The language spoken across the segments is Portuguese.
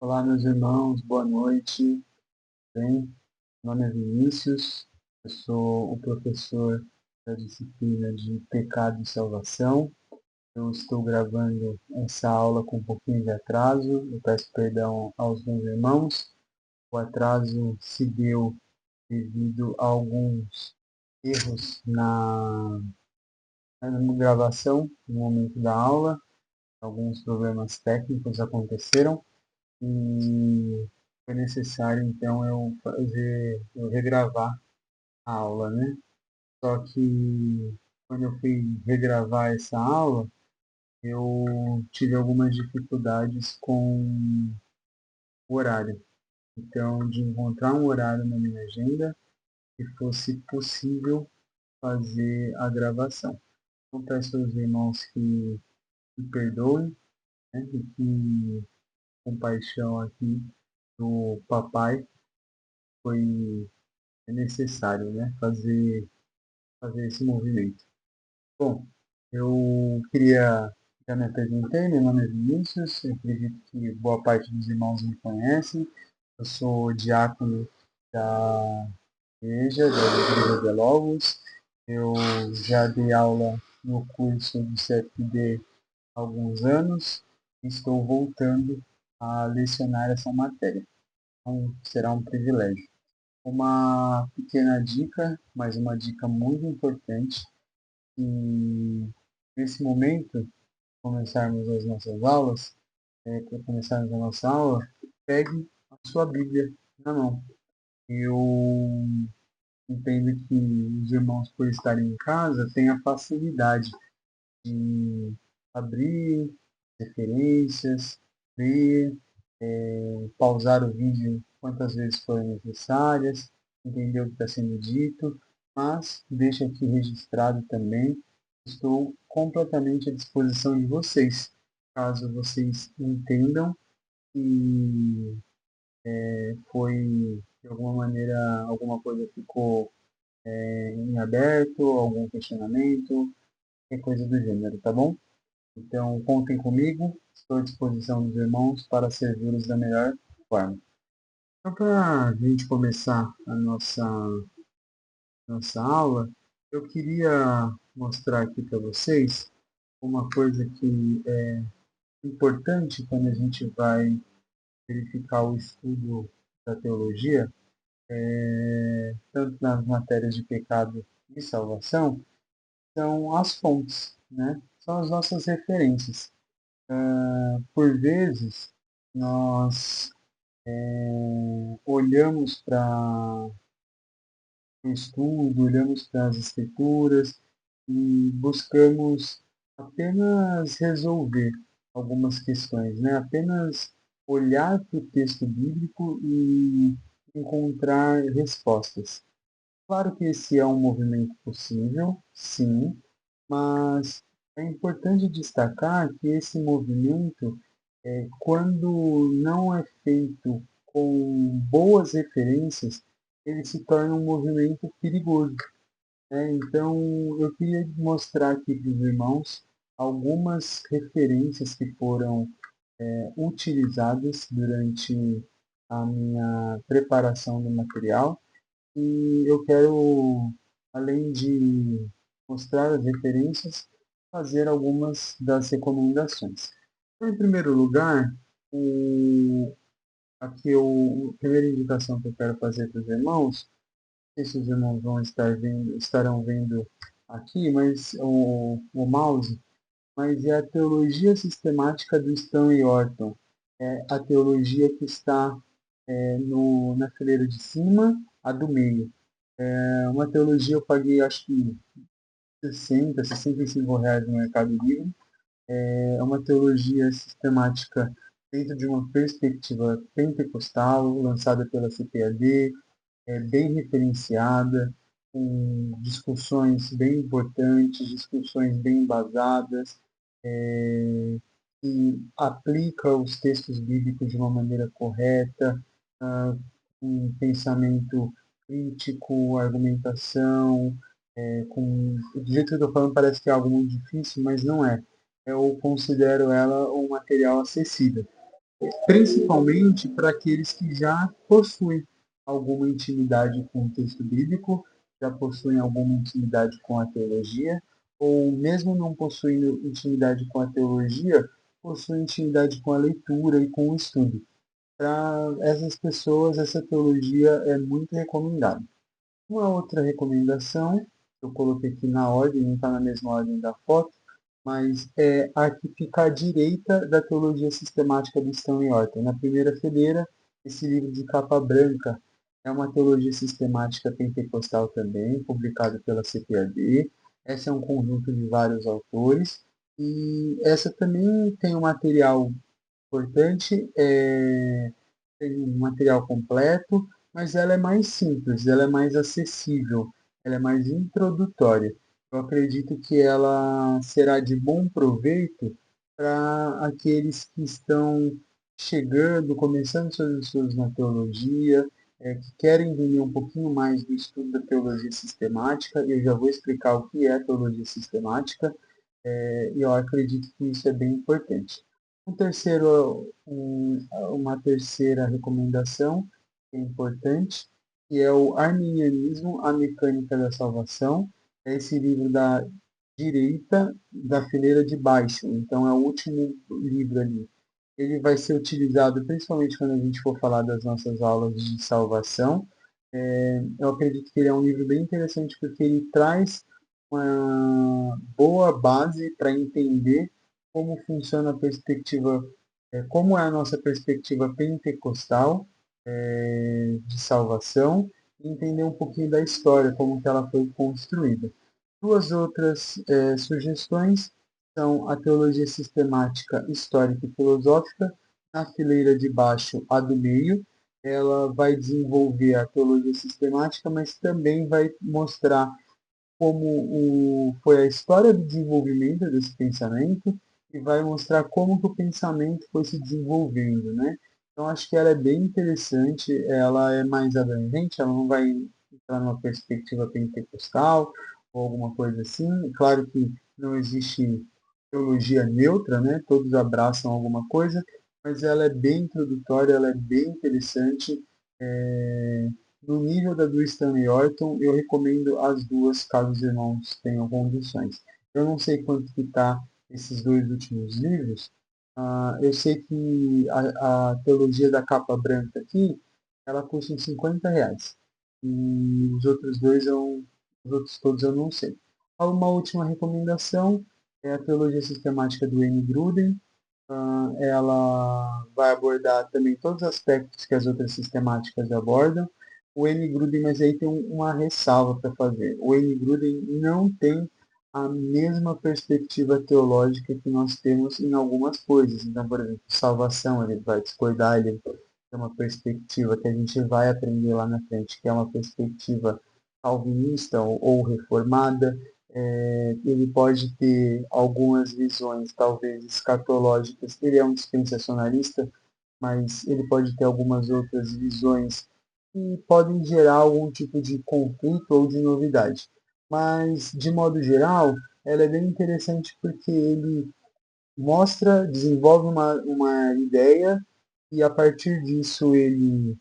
Olá, meus irmãos, boa noite. Bem, meu nome é Vinícius, eu sou o professor da disciplina de Pecado e Salvação. Eu estou gravando essa aula com um pouquinho de atraso, eu peço perdão aos meus irmãos. O atraso se deu devido a alguns erros na gravação, no momento da aula. Alguns problemas técnicos aconteceram e foi necessário então eu regravar a aula, né? Só que quando eu fui regravar essa aula, eu tive algumas dificuldades com o horário. Então, de encontrar um horário na minha agenda que fosse possível fazer a gravação. Então, peço aos irmãos que me perdoem, né? E que compaixão aqui do papai foi necessário, né? Fazer esse movimento. Bom, eu queria, já me apresentei, meu nome é Vinícius, eu acredito que boa parte dos irmãos me conhecem. Eu sou diácono da Igreja de Logos. Eu já dei aula no curso do CFD há alguns anos e estou voltando a lecionar essa matéria. Então, será um privilégio. Uma pequena dica, mas uma dica muito importante, e nesse momento, começarmos as nossas aulas, para começarmos a nossa aula, pegue a sua Bíblia na mão. Eu entendo que os irmãos, por estarem em casa, têm a facilidade de abrir referências, ler, pausar o vídeo quantas vezes forem necessárias, entender o que está sendo dito, mas deixo aqui registrado também, estou completamente à disposição de vocês, caso vocês entendam que foi, de alguma maneira, alguma coisa ficou em aberto, algum questionamento, qualquer coisa do gênero, tá bom? Então, contem comigo, estou à disposição dos irmãos para servi-los da melhor forma. Então, para a gente começar a nossa aula, eu queria mostrar aqui para vocês uma coisa que é importante quando a gente vai verificar o estudo da teologia, tanto nas matérias de pecado e salvação, são as fontes, né? São as nossas referências. Por vezes, nós olhamos para o estudo, olhamos para as escrituras e buscamos apenas resolver algumas questões, né? Apenas olhar para o texto bíblico e encontrar respostas. Claro que esse é um movimento possível, sim, mas é importante destacar que esse movimento, quando não é feito com boas referências, ele se torna um movimento perigoso, né? Então, eu queria mostrar aqui para os irmãos algumas referências que foram utilizadas durante a minha preparação do material e eu quero, além de mostrar as referências, fazer algumas das recomendações. Então, em primeiro lugar, a primeira indicação que eu quero fazer para os irmãos, não sei se os irmãos estarão vendo aqui, mas o mouse, mas é a teologia sistemática do Stanley Orton. É a teologia que está na fileira de cima, a do meio. É uma teologia eu paguei acho que 60, R$ 65 no Mercado Livre. É uma teologia sistemática dentro de uma perspectiva pentecostal, lançada pela CPAD, bem referenciada, com discussões bem importantes, discussões bem embasadas, que aplica os textos bíblicos de uma maneira correta, um pensamento crítico, argumentação, do jeito que eu estou falando parece que é algo muito difícil, mas não é. Eu considero ela um material acessível. principalmente para aqueles que já possuem alguma intimidade com o texto bíblico, já possuem alguma intimidade com a teologia, ou mesmo não possuindo intimidade com a teologia, possuem intimidade com a leitura e com o estudo. Para essas pessoas, essa teologia é muito recomendada. Uma outra recomendação, eu coloquei aqui na ordem, não está na mesma ordem da foto, mas é a que fica à direita da Teologia Sistemática do Stanley Orton. Na primeira fileira, esse livro de capa branca é uma teologia sistemática pentecostal também, publicado pela CPAD. Esse é um conjunto de vários autores. E essa também tem um material importante, tem um material completo, mas ela é mais simples, ela é mais acessível, ela é mais introdutória. Eu acredito que ela será de bom proveito para aqueles que estão chegando, começando seus estudos na teologia, que querem entender um pouquinho mais do estudo da teologia sistemática. Eu já vou explicar o que é teologia sistemática, e eu acredito que isso é bem importante. Uma terceira recomendação que é importante, que é o Arminianismo, a Mecânica da Salvação. É esse livro da direita da fileira de baixo, então é o último livro ali. Ele vai ser utilizado principalmente quando a gente for falar das nossas aulas de salvação. Eu acredito que ele é um livro bem interessante porque ele traz uma boa base para entender como funciona a perspectiva, como é a nossa perspectiva pentecostal de salvação, e entender um pouquinho da história, como que ela foi construída. Duas outras sugestões são a teologia sistemática, histórica e filosófica. Na fileira de baixo, a do meio, ela vai desenvolver a teologia sistemática, mas também vai mostrar foi a história do desenvolvimento desse pensamento e vai mostrar como que o pensamento foi se desenvolvendo, né? Então, acho que ela é bem interessante, ela é mais abrangente, ela não vai entrar numa perspectiva pentecostal ou alguma coisa assim. Claro que não existe teologia neutra, né? Todos abraçam alguma coisa, mas ela é bem introdutória, ela é bem interessante. É, no nível da do Stanley Orton, eu recomendo as duas, caso os irmãos tenham condições. Eu não sei quanto que está esses dois últimos livros. Eu sei que a teologia da capa branca aqui, ela custa uns R$ 50. E os outros todos eu não sei. Uma última recomendação é a teologia sistemática do N. Gruden. Ela vai abordar também todos os aspectos que as outras sistemáticas abordam. O N. Gruden, mas aí tem uma ressalva para fazer. O N. Gruden não tem a mesma perspectiva teológica que nós temos em algumas coisas. Então, por exemplo, salvação, ele vai discordar, ele tem uma perspectiva que a gente vai aprender lá na frente, que é uma perspectiva calvinista ou reformada. Ele pode ter algumas visões, talvez escatológicas. Ele é um dispensacionalista, mas ele pode ter algumas outras visões que podem gerar algum tipo de conflito ou de novidade. Mas, de modo geral, ela é bem interessante porque ele mostra, desenvolve uma ideia e, a partir disso, ele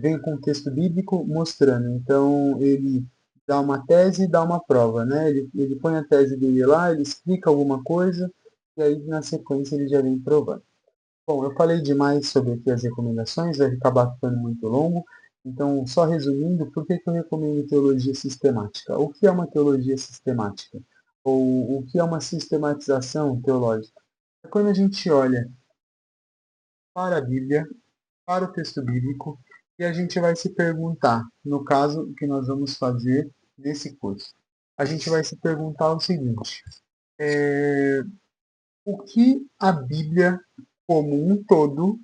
vem com o texto bíblico mostrando. Então, ele dá uma tese e dá uma prova, né? Ele põe a tese dele lá, ele explica alguma coisa e aí, na sequência, ele já vem provando. Bom, eu falei demais sobre aqui as recomendações, vai acabar ficando muito longo. Então, só resumindo, por que que eu recomendo teologia sistemática? O que é uma teologia sistemática? Ou o que é uma sistematização teológica? É quando a gente olha para a Bíblia, para o texto bíblico, e a gente vai se perguntar, no caso, o que nós vamos fazer nesse curso. A gente vai se perguntar o seguinte: o que a Bíblia, como um todo,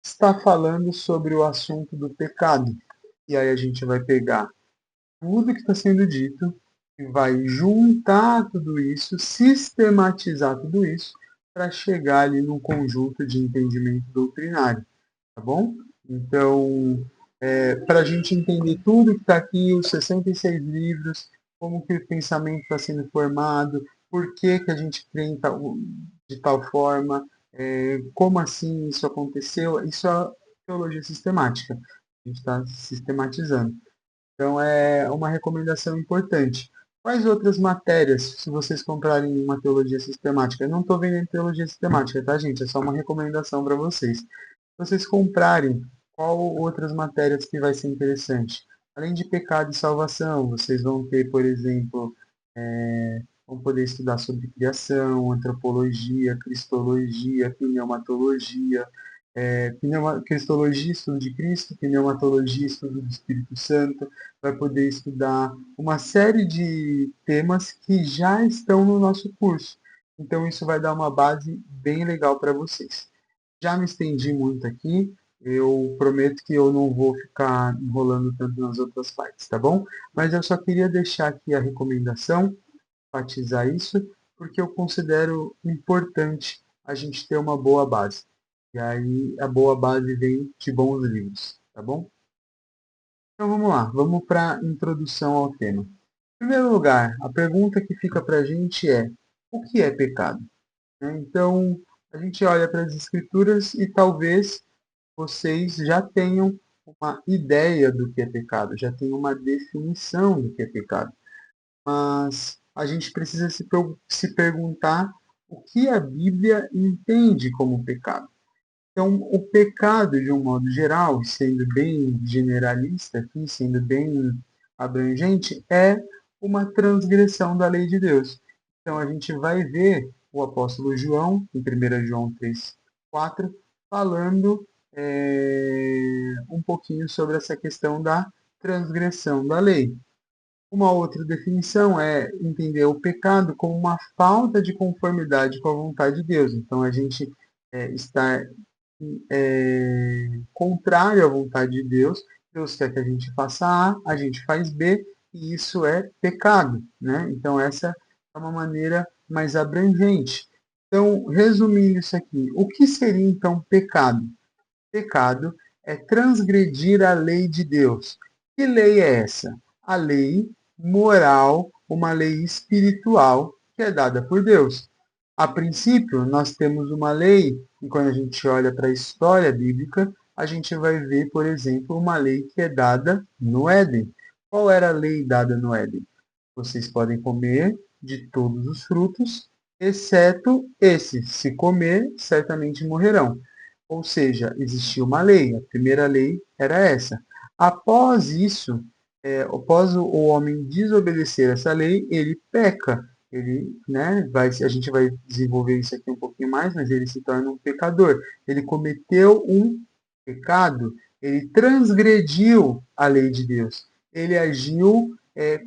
está falando sobre o assunto do pecado? E aí a gente vai pegar tudo que está sendo dito e vai juntar tudo isso, sistematizar tudo isso, para chegar ali num conjunto de entendimento doutrinário, tá bom? Então, para a gente entender tudo que está aqui, os 66 livros, como que o pensamento está sendo formado, por que, que a gente crê de tal forma, Como assim isso aconteceu? Isso é teologia sistemática. A gente está sistematizando. Então, é uma recomendação importante. Quais outras matérias, se vocês comprarem uma teologia sistemática? Eu não estou vendendo teologia sistemática, tá, gente? É só uma recomendação para vocês. Se vocês comprarem, qual outras matérias que vai ser interessante? Além de pecado e salvação, vocês vão ter, por exemplo, vão poder estudar sobre criação, antropologia, cristologia, pneumatologia, cristologia, estudo de Cristo, pneumatologia, estudo do Espírito Santo, vai poder estudar uma série de temas que já estão no nosso curso. Então, isso vai dar uma base bem legal para vocês. Já me estendi muito aqui, eu prometo que eu não vou ficar enrolando tanto nas outras partes, tá bom? Mas eu só queria deixar aqui a recomendação, enfatizar isso, porque eu considero importante a gente ter uma boa base. E aí a boa base vem de bons livros, tá bom? Então vamos lá, vamos para a introdução ao tema. Em primeiro lugar, a pergunta que fica para a gente é: o que é pecado? Então, a gente olha para as escrituras e talvez vocês já tenham uma ideia do que é pecado, já tenham uma definição do que é pecado. Mas a gente precisa se perguntar o que a Bíblia entende como pecado. Então, o pecado, de um modo geral, sendo bem generalista aqui, sendo bem abrangente, é uma transgressão da lei de Deus. Então, a gente vai ver o apóstolo João, em 1 João 3:4, falando um pouquinho sobre essa questão da transgressão da lei. Uma outra definição é entender o pecado como uma falta de conformidade com a vontade de Deus. Então, a gente está contrário à vontade de Deus. Deus quer que a gente faça A gente faz B, e isso é pecado, né? Então, essa é uma maneira mais abrangente. Então, resumindo isso aqui, o que seria então pecado? Pecado é transgredir a lei de Deus. Que lei é essa? A lei moral, uma lei espiritual que é dada por Deus. A princípio, nós temos uma lei, e quando a gente olha para a história bíblica, a gente vai ver, por exemplo, uma lei que é dada no Éden. Qual era a lei dada no Éden? Vocês podem comer de todos os frutos, exceto esse. Se comer, certamente morrerão. Ou seja, existia uma lei. A primeira lei era essa. Após isso, após o homem desobedecer essa lei, ele peca. Ele, né, a gente vai desenvolver isso aqui um pouquinho mais, mas ele se torna um pecador. Ele cometeu um pecado. Ele transgrediu a lei de Deus. Ele agiu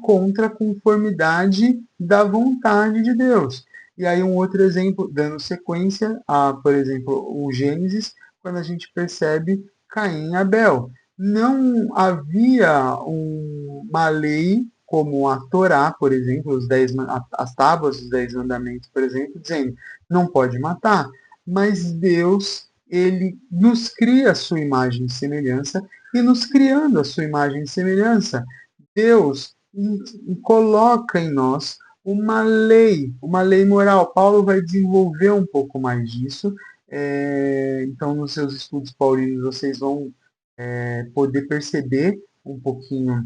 contra a conformidade da vontade de Deus. E aí um outro exemplo, dando sequência a, por exemplo, o Gênesis, quando a gente percebe Caim e Abel. Não havia uma lei como a Torá, por exemplo, as tábuas dos 10 mandamentos, por exemplo, dizendo não pode matar. Mas Deus, ele nos cria a sua imagem e semelhança, e nos criando a sua imagem e semelhança, Deus coloca em nós uma lei moral. Paulo vai desenvolver um pouco mais disso. Então, nos seus estudos paulinos, vocês vão poder perceber um pouquinho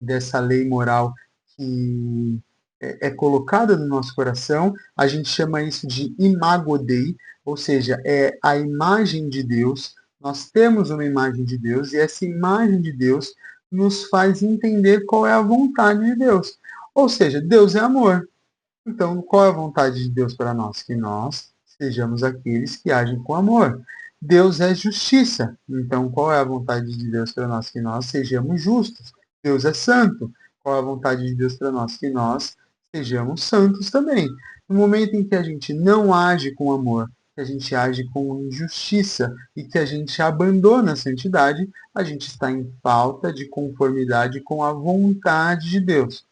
dessa lei moral que é colocada no nosso coração. A gente chama isso de imago Dei, ou seja, é a imagem de Deus. Nós temos uma imagem de Deus e essa imagem de Deus nos faz entender qual é a vontade de Deus. Ou seja, Deus é amor. Então, qual é a vontade de Deus para nós? Que nós sejamos aqueles que agem com amor. Deus é justiça. Então, qual é a vontade de Deus para nós? Que nós sejamos justos. Deus é santo. Qual é a vontade de Deus para nós? Que nós sejamos santos também. No momento em que a gente não age com amor, que a gente age com injustiça e que a gente abandona a santidade, a gente está em falta de conformidade com a vontade de Deus.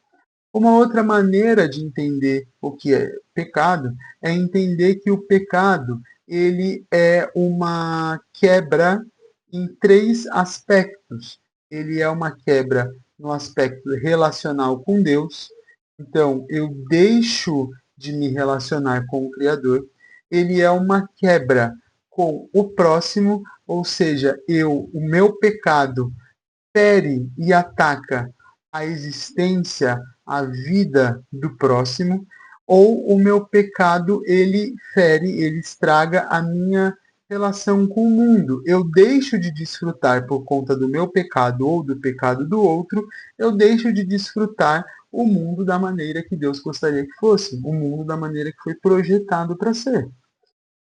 Uma outra maneira de entender o que é pecado é entender que o pecado ele é uma quebra em três aspectos. Ele é uma quebra no aspecto relacional com Deus. Então, eu deixo de me relacionar com o Criador. ele é uma quebra com o próximo, ou seja, o meu pecado fere e ataca a existência, a vida do próximo, ou o meu pecado ele fere, ele estraga a minha relação com o mundo. Eu deixo de desfrutar por conta do meu pecado ou do pecado do outro, eu deixo de desfrutar o mundo da maneira que Deus gostaria que fosse, o mundo da maneira que foi projetado para ser.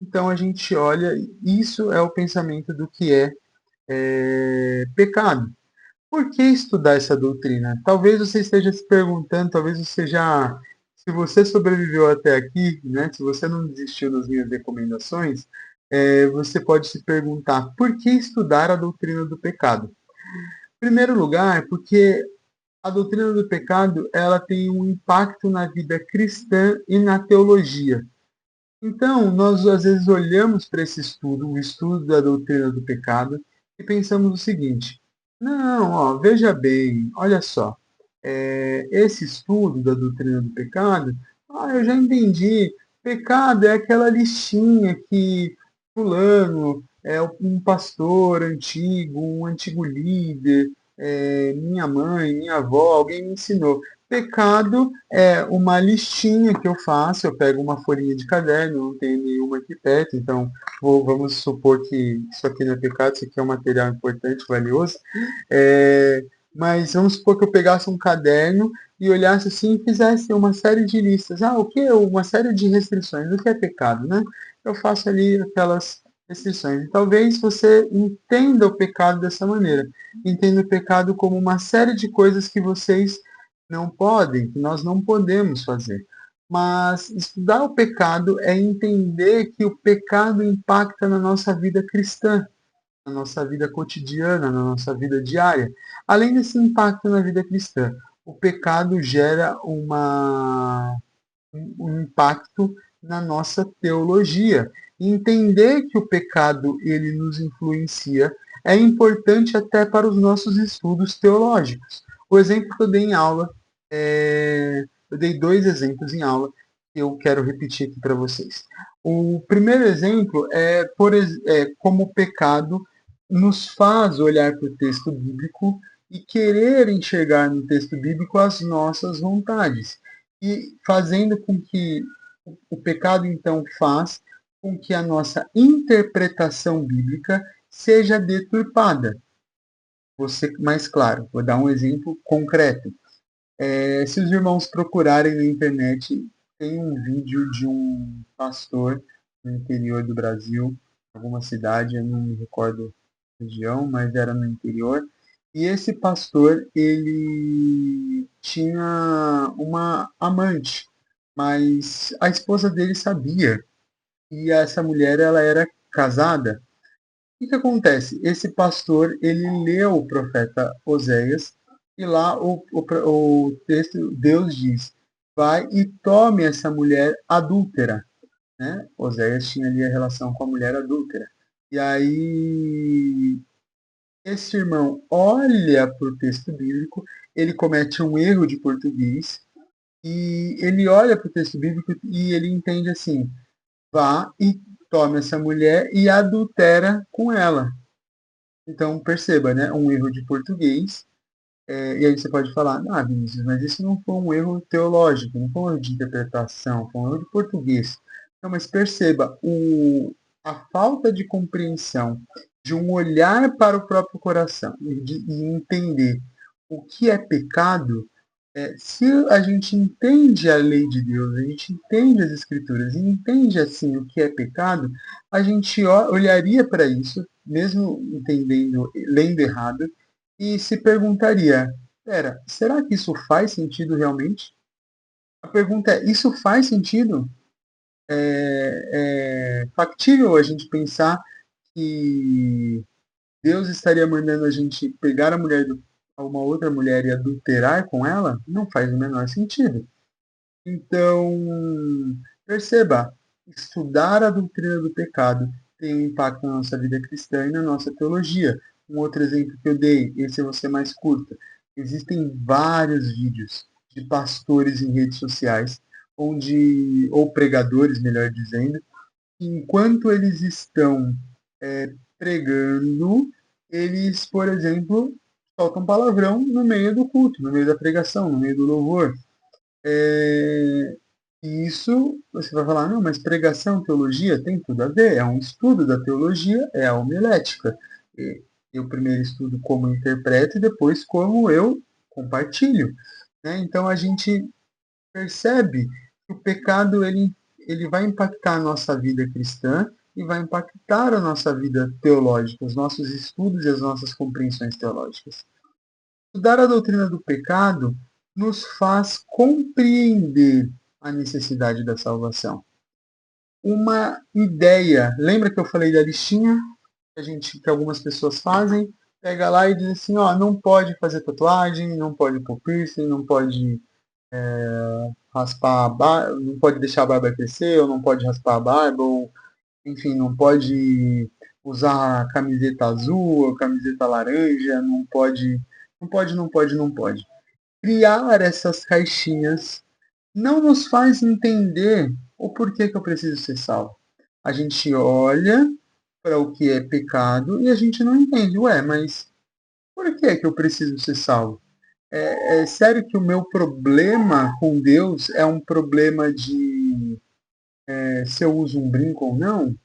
Então a gente olha, isso é o pensamento do que é pecado. Por que estudar essa doutrina? Talvez você esteja se perguntando, talvez você já, se você sobreviveu até aqui, né, se você não desistiu das minhas recomendações, você pode se perguntar por que estudar a doutrina do pecado? Em primeiro lugar, porque a doutrina do pecado ela tem um impacto na vida cristã e na teologia. Então, nós às vezes olhamos para esse estudo, o estudo da doutrina do pecado, e pensamos o seguinte: não, ó, veja bem, olha só, esse estudo da doutrina do pecado, eu já entendi. Pecado é aquela listinha que fulano é um pastor antigo, um antigo líder, minha mãe, minha avó, alguém me ensinou. Pecado é uma listinha que eu faço, eu pego uma folhinha de caderno, não tenho nenhuma aqui perto, então vamos supor que isso aqui não é pecado, isso aqui é um material importante, valioso. É, mas vamos supor que eu pegasse um caderno e olhasse assim e fizesse uma série de listas. O que é uma série de restrições? O que é pecado, né? Eu faço ali aquelas restrições. E talvez você entenda o pecado dessa maneira. Entenda o pecado como uma série de coisas que vocês não podem, que nós não podemos fazer. Mas estudar o pecado é entender que o pecado impacta na nossa vida cristã, na nossa vida cotidiana, na nossa vida diária. Além desse impacto na vida cristã, o pecado gera um impacto na nossa teologia. Entender que o pecado ele nos influencia é importante até para os nossos estudos teológicos. O exemplo que eu dei em aula, eu dei dois exemplos em aula que eu quero repetir aqui para vocês. O primeiro exemplo é como o pecado nos faz olhar para o texto bíblico e querer enxergar no texto bíblico as nossas vontades e fazendo com que o pecado então faz com que a nossa interpretação bíblica seja deturpada. Vou ser mais claro, vou dar um exemplo concreto. Se os irmãos procurarem na internet, tem um vídeo de um pastor no interior do Brasil, alguma cidade, eu não me recordo a região, mas era no interior. E esse pastor, ele tinha uma amante, mas a esposa dele sabia. E essa mulher, ela era casada. O que acontece? Esse pastor, ele leu o profeta Oséias, e lá o texto, Deus diz, vai e tome essa mulher adúltera. Né? Oséias tinha ali a relação com a mulher adúltera. E aí, esse irmão olha para o texto bíblico, ele comete um erro de português, e ele olha para o texto bíblico e ele entende assim, vá e tome essa mulher e adultera com ela. Então, perceba, né? Um erro de português. E aí você pode falar, Vinícius, mas isso não foi um erro teológico, não foi um erro de interpretação, foi um erro de português. Não, mas perceba, a falta de compreensão, de um olhar para o próprio coração e entender o que é pecado, se a gente entende a lei de Deus, a gente entende as escrituras e entende assim o que é pecado, a gente olharia para isso, mesmo entendendo, lendo errado, e se perguntaria: pera, será que isso faz sentido realmente? A pergunta é: isso faz sentido? É factível a gente pensar que Deus estaria mandando a gente pegar uma outra mulher e adulterar com ela? Não faz o menor sentido. Então, perceba, estudar a doutrina do pecado tem um impacto na nossa vida cristã e na nossa teologia. Um outro exemplo que eu dei, esse eu vou ser mais curto. Existem vários vídeos de pastores em redes sociais, ou pregadores, melhor dizendo, enquanto eles estão pregando, eles, por exemplo, soltam palavrão no meio do culto, no meio da pregação, no meio do louvor. E isso, você vai falar, não, mas pregação, teologia tem tudo a ver, é um estudo da teologia, é a homilética. Eu primeiro estudo como interpreto e depois como eu compartilho. Né? Então a gente percebe que o pecado ele vai impactar a nossa vida cristã e vai impactar a nossa vida teológica, os nossos estudos e as nossas compreensões teológicas. Estudar a doutrina do pecado nos faz compreender a necessidade da salvação. Uma ideia, lembra que eu falei da listinha que algumas pessoas fazem? Pega lá e diz assim, ó, não pode fazer tatuagem, não pode pôr piercing, não pode raspar a barba, não pode deixar a barba crescer, ou não pode raspar a barba, ou enfim, não pode usar camiseta azul, ou camiseta laranja, não pode, não pode, não pode, não pode. Criar essas caixinhas não nos faz entender o porquê que eu preciso ser salvo. A gente olha para o que é pecado e a gente não entende. Ué, mas por que que eu preciso ser salvo? É sério que o meu problema com Deus é um problema de se eu uso um brinco ou não?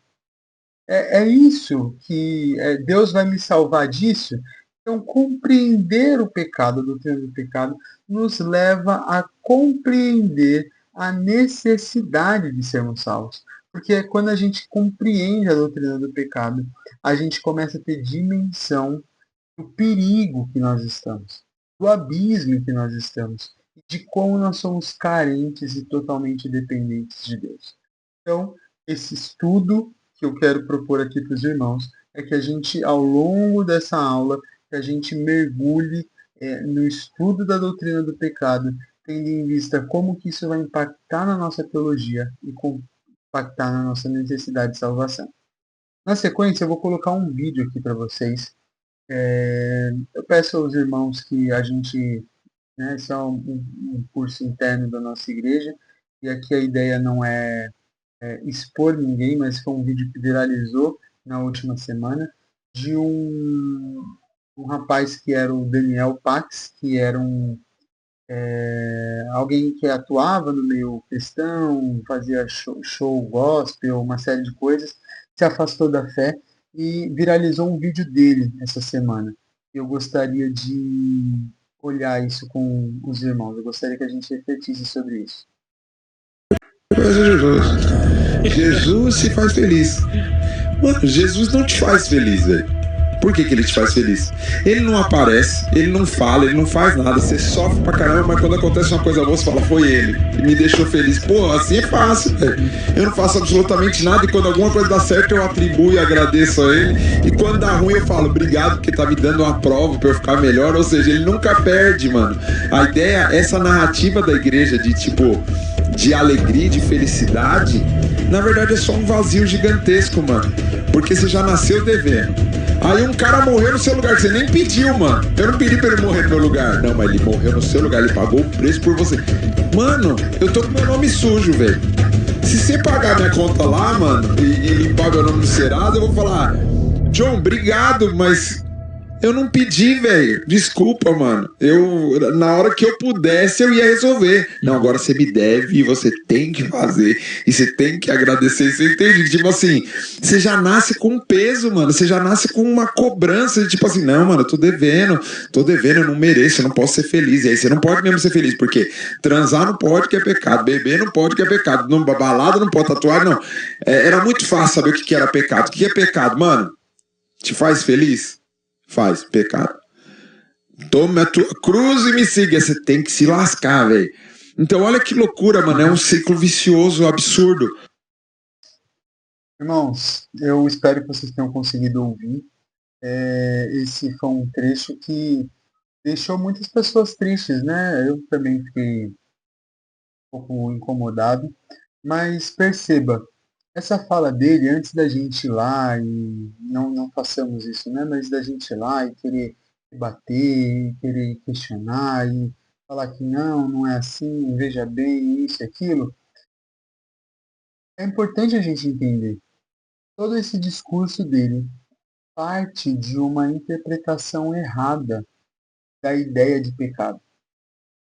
É isso que Deus vai me salvar disso? Então, compreender o pecado, a doutrina do pecado, nos leva a compreender a necessidade de sermos salvos. Porque é quando a gente compreende a doutrina do pecado, a gente começa a ter dimensão do perigo que nós estamos, do abismo em que nós estamos, de como nós somos carentes e totalmente dependentes de Deus. Então, esse estudo que eu quero propor aqui para os irmãos é que a gente, ao longo dessa aula, que a gente mergulhe no estudo da doutrina do pecado, tendo em vista como que isso vai impactar na nossa teologia e impactar na nossa necessidade de salvação. Na sequência, eu vou colocar um vídeo aqui para vocês. Eu peço aos irmãos que a gente, né, isso é um curso interno da nossa igreja, e aqui a ideia não é expor ninguém, mas foi um vídeo que viralizou na última semana de um rapaz que era o Daniel Pax, que era alguém que atuava no meio cristão, fazia show gospel, uma série de coisas, se afastou da fé e viralizou um vídeo dele essa semana. Eu gostaria de olhar isso com os irmãos, eu gostaria que a gente refletisse sobre isso. Jesus. Jesus se faz feliz. Mano, Jesus não te faz feliz, velho. Por que ele te faz feliz? Ele não aparece, ele não fala, ele não faz nada. Você sofre pra caramba, mas quando acontece uma coisa boa, você fala, foi ele. E me deixou feliz. Pô, assim é fácil, velho. Eu não faço absolutamente nada e quando alguma coisa dá certo, eu atribuo e agradeço a ele. E quando dá ruim, eu falo, obrigado, porque tá me dando uma prova pra eu ficar melhor. Ou seja, ele nunca perde, mano. A ideia, essa narrativa da igreja de tipo, de alegria, de felicidade, na verdade é só um vazio gigantesco, mano. Porque você já nasceu devendo. Aí um cara morreu no seu lugar, que você nem pediu, mano. Eu não pedi pra ele morrer no meu lugar. Não, mas ele morreu no seu lugar, ele pagou o preço por você. Mano, eu tô com meu nome sujo, velho. Se você pagar minha conta lá, mano, e limpar meu nome no Serasa, eu vou falar, John, obrigado, mas eu não pedi, velho. Desculpa, mano. Na hora que eu pudesse, eu ia resolver. Não, agora você me deve e você tem que fazer. E você tem que agradecer. Você entende? Tipo assim, você já nasce com um peso, mano. Você já nasce com uma cobrança de tipo assim, não, mano, eu tô devendo, eu não mereço, eu não posso ser feliz. E aí você não pode mesmo ser feliz, porque transar não pode, que é pecado. Beber não pode, que é pecado. Não, balada não pode, tatuar, não. Era muito fácil saber o que era pecado. O que é pecado, mano? Te faz feliz? Faz, pecado. Toma a tua cruz e me siga. Você tem que se lascar, velho. Então, olha que loucura, mano. É um ciclo vicioso, absurdo. Irmãos, eu espero que vocês tenham conseguido ouvir. Esse foi um trecho que deixou muitas pessoas tristes, né? Eu também fiquei um pouco incomodado. Mas perceba, essa fala dele, antes da gente ir lá, e não façamos isso, né? Mas da gente ir lá e querer debater, e querer questionar, e falar que não é assim, veja bem, isso e aquilo, É importante a gente entender. Todo esse discurso dele parte de uma interpretação errada da ideia de pecado.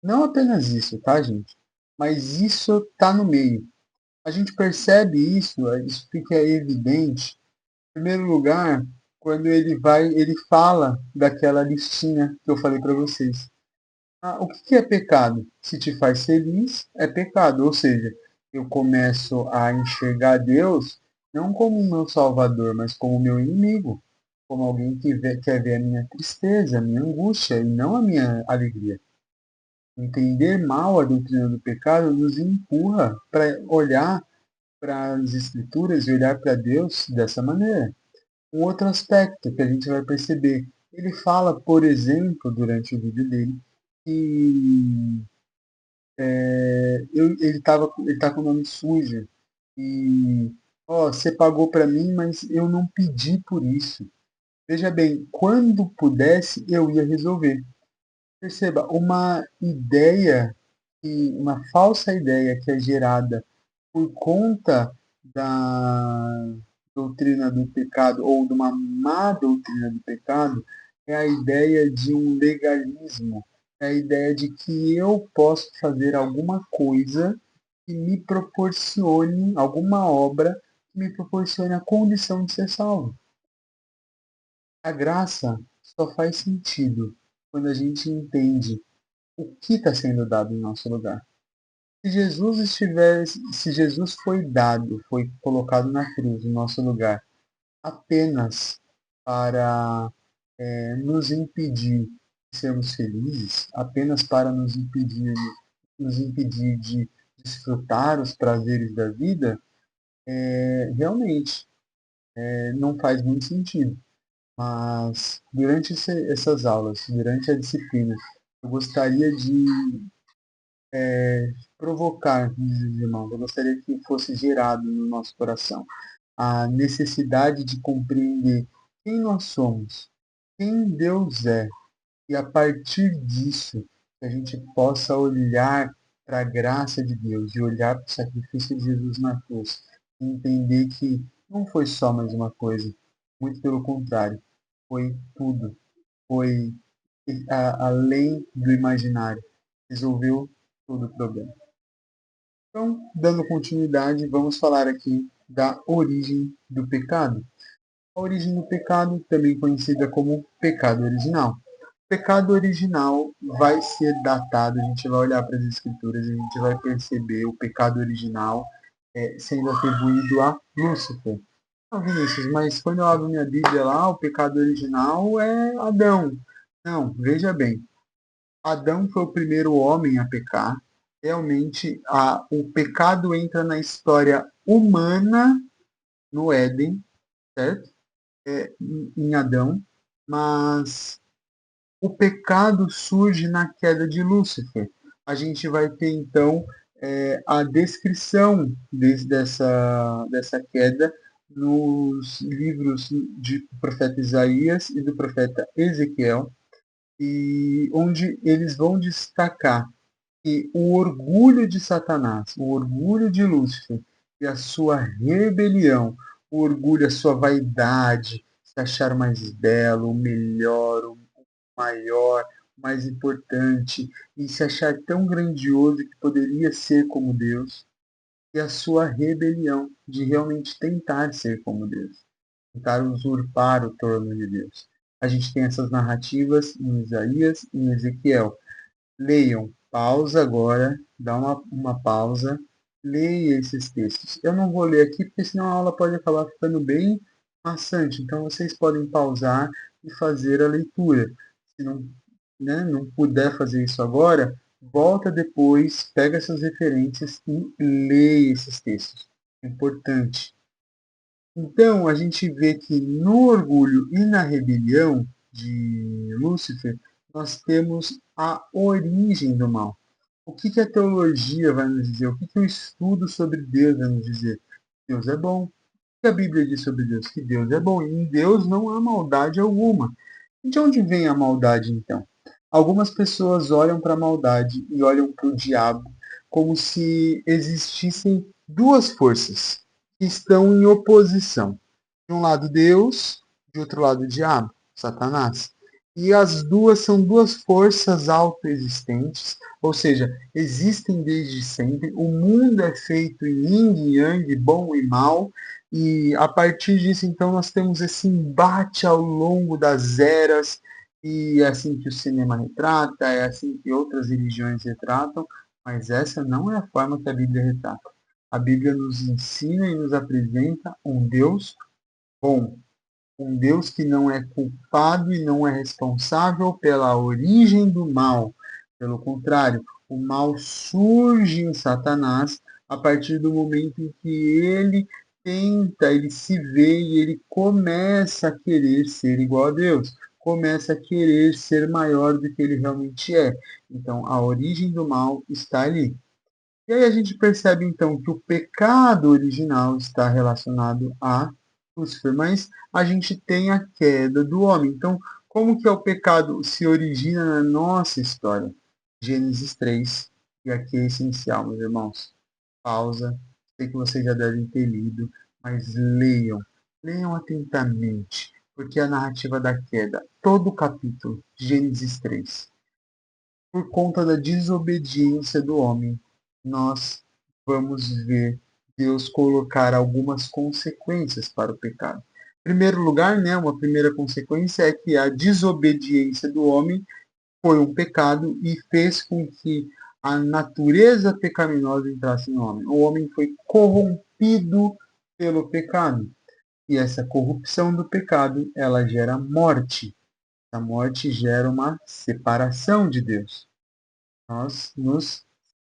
Não apenas isso, tá, gente? Mas isso está no meio. A gente percebe isso fica evidente, em primeiro lugar, quando ele fala daquela listinha que eu falei para vocês. O que é pecado? Se te faz feliz, é pecado. Ou seja, eu começo a enxergar Deus não como meu salvador, mas como meu inimigo, como alguém que quer ver a minha tristeza, a minha angústia e não a minha alegria. Entender mal a doutrina do pecado nos empurra para olhar para as Escrituras e olhar para Deus dessa maneira. Um outro aspecto que a gente vai perceber, ele fala, por exemplo, durante o vídeo dele, que ele tá com o nome sujo e ó, você pagou para mim, mas eu não pedi por isso. Veja bem, quando pudesse, eu ia resolver. Perceba, uma falsa ideia que é gerada por conta da doutrina do pecado ou de uma má doutrina do pecado é a ideia de um legalismo, é a ideia de que eu posso fazer alguma coisa que me proporcione, alguma obra que me proporcione a condição de ser salvo. A graça só faz sentido quando a gente entende o que está sendo dado em nosso lugar. Se Jesus foi dado, foi colocado na cruz em nosso lugar, apenas para nos impedir de sermos felizes, apenas para nos impedir de desfrutar os prazeres da vida, realmente não faz muito sentido. Mas durante essas aulas, durante a disciplina, eu gostaria de provocar, meus irmãos, eu gostaria que fosse gerado no nosso coração a necessidade de compreender quem nós somos, quem Deus é, e a partir disso que a gente possa olhar para a graça de Deus e olhar para o sacrifício de Jesus na cruz e entender que não foi só mais uma coisa, muito pelo contrário, foi tudo, foi além do imaginário, resolveu todo o problema. Então, dando continuidade, vamos falar aqui da origem do pecado. A origem do pecado, também conhecida como pecado original. O pecado original vai ser datado, a gente vai olhar para as escrituras e a gente vai perceber o pecado original sendo atribuído a Lúcifer. Ah, Vinícius, mas quando eu abro minha Bíblia lá, o pecado original é Adão. Não, veja bem, Adão foi o primeiro homem a pecar. Realmente, o pecado entra na história humana no Éden, certo? Em Adão, mas o pecado surge na queda de Lúcifer. A gente vai ter então a descrição dessa queda nos livros do profeta Isaías e do profeta Ezequiel, e onde eles vão destacar que o orgulho de Satanás, o orgulho de Lúcifer e a sua rebelião, o orgulho, a sua vaidade, se achar o mais belo, o melhor, o maior, o mais importante, e se achar tão grandioso que poderia ser como Deus, e a sua rebelião de realmente tentar ser como Deus, tentar usurpar o trono de Deus. A gente tem essas narrativas em Isaías e em Ezequiel. Leiam, pausa agora, dá uma pausa, leia esses textos. Eu não vou ler aqui, porque senão a aula pode acabar ficando bem maçante. Então vocês podem pausar e fazer a leitura. Se não, né, não puder fazer isso agora, volta depois, pega essas referências e leia esses textos. É importante. Então, a gente vê que no orgulho e na rebelião de Lúcifer, nós temos a origem do mal. O que a teologia vai nos dizer? O que o estudo sobre Deus vai nos dizer? Deus é bom. O que a Bíblia diz sobre Deus? Que Deus é bom. E em Deus não há maldade alguma. E de onde vem a maldade, então? Algumas pessoas olham para a maldade e olham para o diabo como se existissem duas forças que estão em oposição. De um lado Deus, de outro lado o diabo, Satanás. E as duas são duas forças autoexistentes, ou seja, existem desde sempre. O mundo é feito em yin e yang, bom e mal, e a partir disso, então, nós temos esse embate ao longo das eras, e é assim que o cinema retrata, é assim que outras religiões retratam, mas essa não é a forma que a Bíblia retrata. A Bíblia nos ensina e nos apresenta um Deus bom, um Deus que não é culpado e não é responsável pela origem do mal. Pelo contrário, o mal surge em Satanás a partir do momento em que ele tenta, ele se vê e ele começa a querer ser igual a Deus, começa a querer ser maior do que ele realmente é. Então, a origem do mal está ali. E aí a gente percebe então que o pecado original está relacionado a Lúcifer, mas a gente tem a queda do homem. Então, como que é o pecado se origina na nossa história? Gênesis 3, e aqui é essencial, meus irmãos. Pausa, sei que vocês já devem ter lido, mas leiam, leiam atentamente, porque a narrativa da queda, todo o capítulo, Gênesis 3, por conta da desobediência do homem, nós vamos ver Deus colocar algumas consequências para o pecado. Em primeiro lugar, né, uma primeira consequência é que a desobediência do homem foi um pecado e fez com que a natureza pecaminosa entrasse no homem. O homem foi corrompido pelo pecado. E essa corrupção do pecado, ela gera morte. A morte gera uma separação de Deus. Nós nos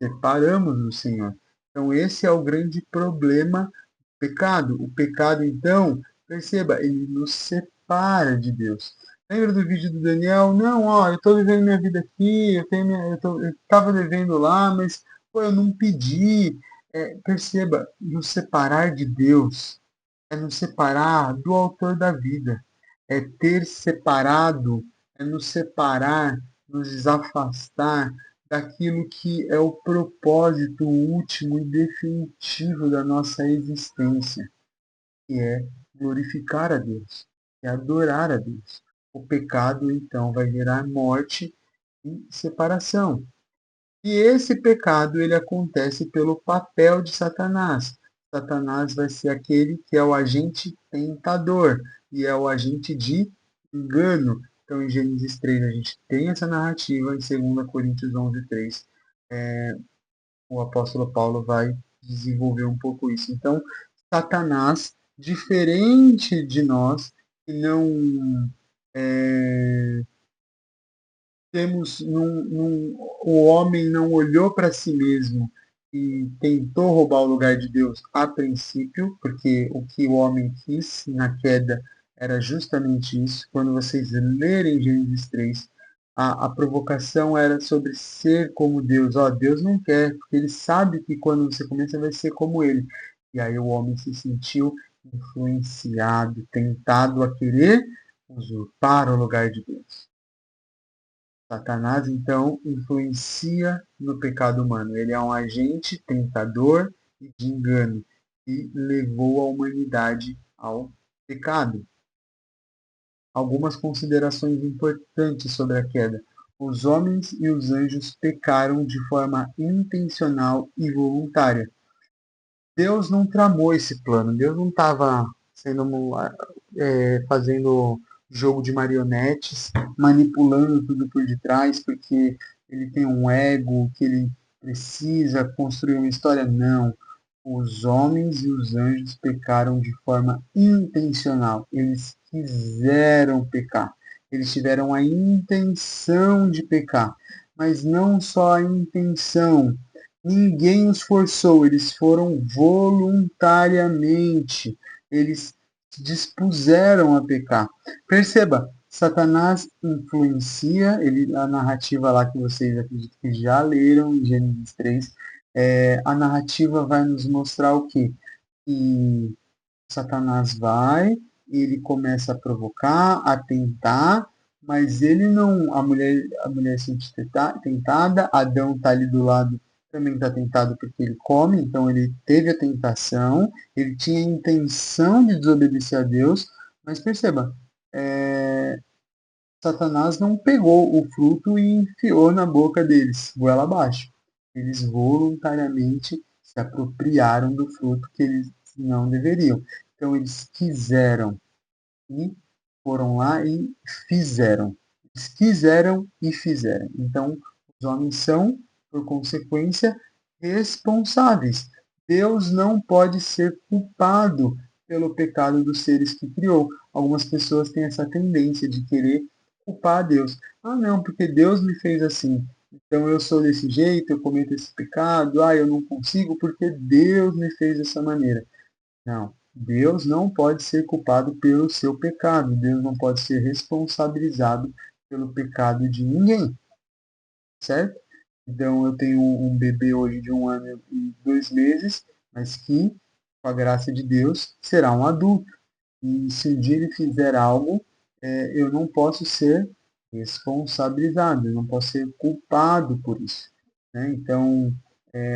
separamos do Senhor. Então, esse é o grande problema do pecado. O pecado, então, perceba, ele nos separa de Deus. Lembra do vídeo do Daniel? Não, ó, eu estou vivendo minha vida aqui, eu estava devendo lá, mas pô, eu não pedi. Perceba, nos separar de Deus é nos separar do autor da vida. É ter separado, é nos separar, nos afastar daquilo que é o propósito último e definitivo da nossa existência, que é glorificar a Deus, é adorar a Deus. O pecado, então, vai gerar morte e separação. E esse pecado ele acontece pelo papel de Satanás. Satanás vai ser aquele que é o agente tentador e é o agente de engano. Então, em Gênesis 3, a gente tem essa narrativa, em 2 Coríntios 11, 3, o apóstolo Paulo vai desenvolver um pouco isso. Então, Satanás, diferente de nós, que não o homem não olhou para si mesmo e tentou roubar o lugar de Deus a princípio, porque o que o homem quis na queda era justamente isso. Quando vocês lerem Gênesis 3, a provocação era sobre ser como Deus. Ó, Deus não quer, porque ele sabe que quando você começa vai ser como ele. E aí o homem se sentiu influenciado, tentado a querer usurpar o lugar de Deus. Satanás, então, influencia no pecado humano. Ele é um agente tentador e de engano e levou a humanidade ao pecado. Algumas considerações importantes sobre a queda. Os homens e os anjos pecaram de forma intencional e voluntária. Deus não tramou esse plano. Deus não estava fazendo jogo de marionetes, manipulando tudo por detrás, porque ele tem um ego, que ele precisa construir uma história. Não. Os homens e os anjos pecaram de forma intencional. Eles quiseram pecar. Eles tiveram a intenção de pecar. Mas não só a intenção. Ninguém os forçou. Eles foram voluntariamente. Eles se dispuseram a pecar. Perceba, Satanás influencia, a narrativa lá que vocês acredito que já leram em Gênesis 3, a narrativa vai nos mostrar o quê? Que Satanás vai, ele começa a provocar, a tentar, mas ele não, a mulher sente tentada, Adão está ali do lado também está tentado porque ele come, então ele teve a tentação, ele tinha a intenção de desobedecer a Deus, mas perceba, Satanás não pegou o fruto e enfiou na boca deles, goela abaixo. Eles voluntariamente se apropriaram do fruto que eles não deveriam. Então eles quiseram e foram lá e fizeram. Eles quiseram e fizeram. Então os homens são, por consequência, responsáveis. Deus não pode ser culpado pelo pecado dos seres que criou. Algumas pessoas têm essa tendência de querer culpar a Deus. Ah, não, porque Deus me fez assim. Então eu sou desse jeito, eu cometo esse pecado. Ah, eu não consigo porque Deus me fez dessa maneira. Não, Deus não pode ser culpado pelo seu pecado. Deus não pode ser responsabilizado pelo pecado de ninguém, certo? Então eu tenho um bebê hoje de 1 ano e 2 meses, mas que, com a graça de Deus, será um adulto. E se um dia ele fizer algo, eu não posso ser responsabilizado, eu não posso ser culpado por isso, né? Então,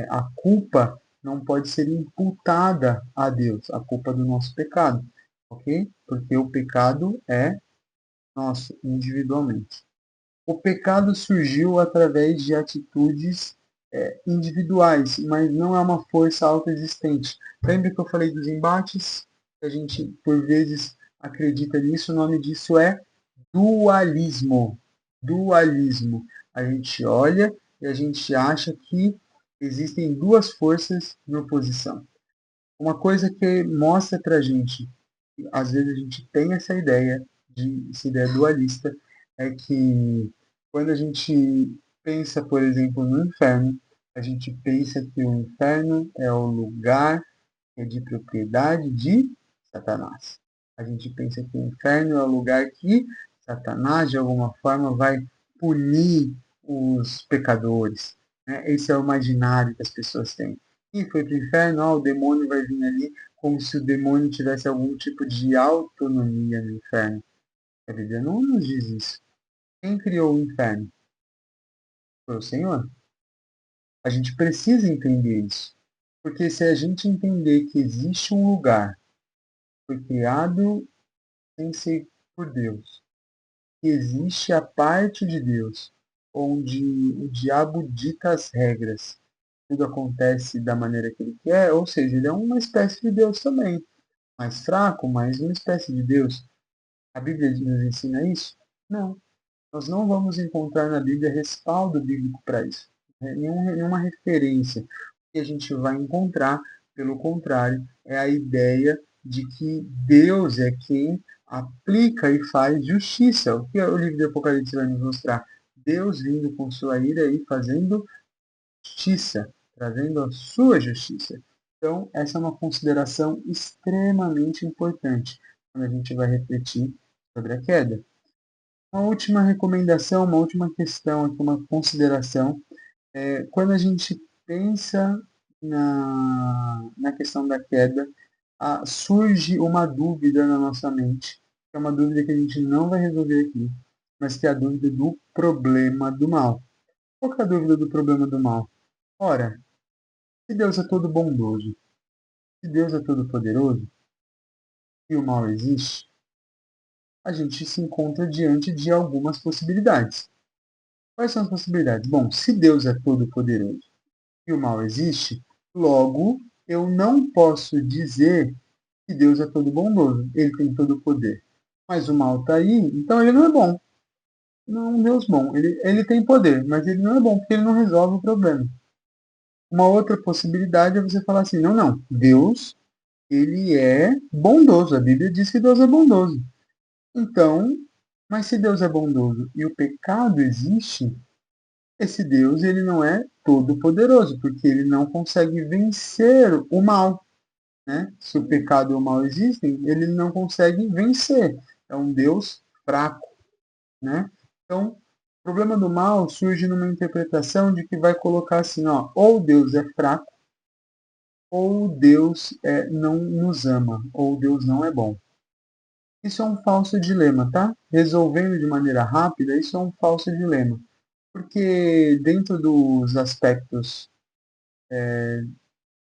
a culpa não pode ser imputada a Deus, a culpa do nosso pecado, ok? Porque o pecado é nosso, individualmente. O pecado surgiu através de atitudes individuais, mas não é uma força autoexistente. Lembra que eu falei dos embates? A gente, por vezes, acredita nisso. O nome disso é dualismo. Dualismo. A gente olha e a gente acha que existem duas forças em oposição. Uma coisa que mostra para a gente, às vezes a gente tem essa ideia dualista, é que quando a gente pensa, por exemplo, no inferno, a gente pensa que o inferno é o lugar que é de propriedade de Satanás. A gente pensa que o inferno é o lugar que Satanás, de alguma forma, vai punir os pecadores. Né? Esse é o imaginário que as pessoas têm. Quem foi para o inferno, o demônio vai vir ali como se o demônio tivesse algum tipo de autonomia no inferno. A Bíblia não nos diz isso. Quem criou o inferno? Foi o Senhor. A gente precisa entender isso. Porque se a gente entender que existe um lugar que foi criado sem ser por Deus, que existe a parte de Deus, onde o diabo dita as regras, tudo acontece da maneira que ele quer, ou seja, ele é uma espécie de Deus também, mais fraco, mas uma espécie de Deus. A Bíblia nos ensina isso? Não. Nós não vamos encontrar na Bíblia respaldo bíblico para isso. Nenhuma referência. O que a gente vai encontrar, pelo contrário, é a ideia de que Deus é quem aplica e faz justiça. O que o livro de Apocalipse vai nos mostrar? Deus vindo com sua ira e fazendo justiça, trazendo a sua justiça. Então, essa é uma consideração extremamente importante quando a gente vai refletir sobre a queda. Uma última recomendação, uma última questão, aqui, uma consideração. Quando a gente pensa na questão da queda, surge uma dúvida na nossa mente, que é uma dúvida que a gente não vai resolver aqui, mas que é a dúvida do problema do mal. Qual que é a dúvida do problema do mal? Ora, se Deus é todo bondoso, se Deus é todo poderoso e o mal existe, a gente se encontra diante de algumas possibilidades. Quais são as possibilidades? Bom, se Deus é todo poderoso e o mal existe, logo eu não posso dizer que Deus é todo bondoso, ele tem todo o poder. Mas o mal está aí, então ele não é bom. Não é um Deus bom. Ele tem poder, mas ele não é bom porque ele não resolve o problema. Uma outra possibilidade é você falar assim, não, não, Deus, ele é bondoso. A Bíblia diz que Deus é bondoso. Então, mas se Deus é bondoso e o pecado existe, esse Deus ele não é todo poderoso, porque ele não consegue vencer o mal, né? Se o pecado e o mal existem, ele não consegue vencer. É um Deus fraco, né? Então, o problema do mal surge numa interpretação de que vai colocar assim, ó, ou Deus é fraco, ou Deus não nos ama, ou Deus não é bom. Isso é um falso dilema, tá? Resolvendo de maneira rápida, isso é um falso dilema. Porque dentro dos aspectos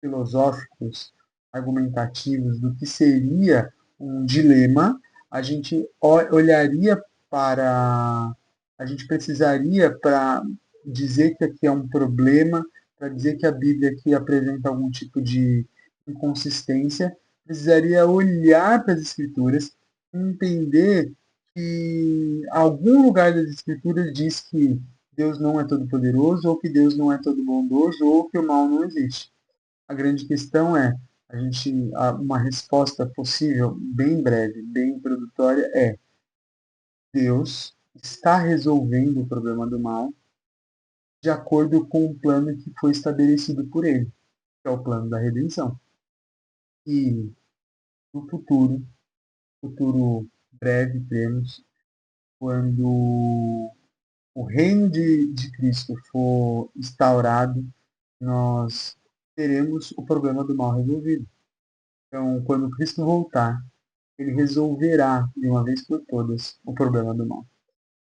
filosóficos, argumentativos do que seria um dilema, a gente olharia para. A gente precisaria, para dizer que aqui é um problema, para dizer que a Bíblia aqui apresenta algum tipo de inconsistência, precisaria olhar para as Escrituras, entender que algum lugar das Escrituras diz que Deus não é todo-poderoso, ou que Deus não é todo bondoso, ou que o mal não existe. A grande questão é, uma resposta possível, bem breve, bem introdutória, é: Deus está resolvendo o problema do mal de acordo com o plano que foi estabelecido por ele, que é o plano da redenção. E no futuro breve, temos, quando o reino de Cristo for instaurado, nós teremos o problema do mal resolvido. Então, quando Cristo voltar, ele resolverá de uma vez por todas o problema do mal.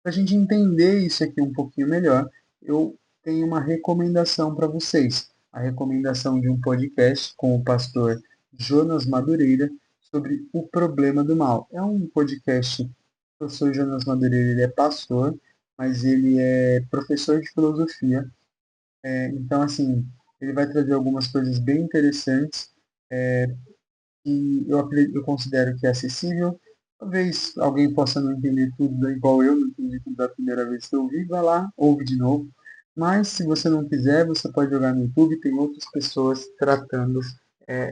Para a gente entender isso aqui um pouquinho melhor, eu tenho uma recomendação para vocês. A recomendação de um podcast com o pastor Jonas Madureira sobre o problema do mal. É um podcast. O professor Jonas Madureira, ele é pastor, mas ele é professor de filosofia. Então, assim, ele vai trazer algumas coisas bem interessantes que eu considero que é acessível. Talvez alguém possa não entender tudo igual eu não entendi tudo da primeira vez que eu ouvi, vai lá, ouve de novo. Mas se você não quiser, você pode jogar no YouTube, tem outras pessoas tratando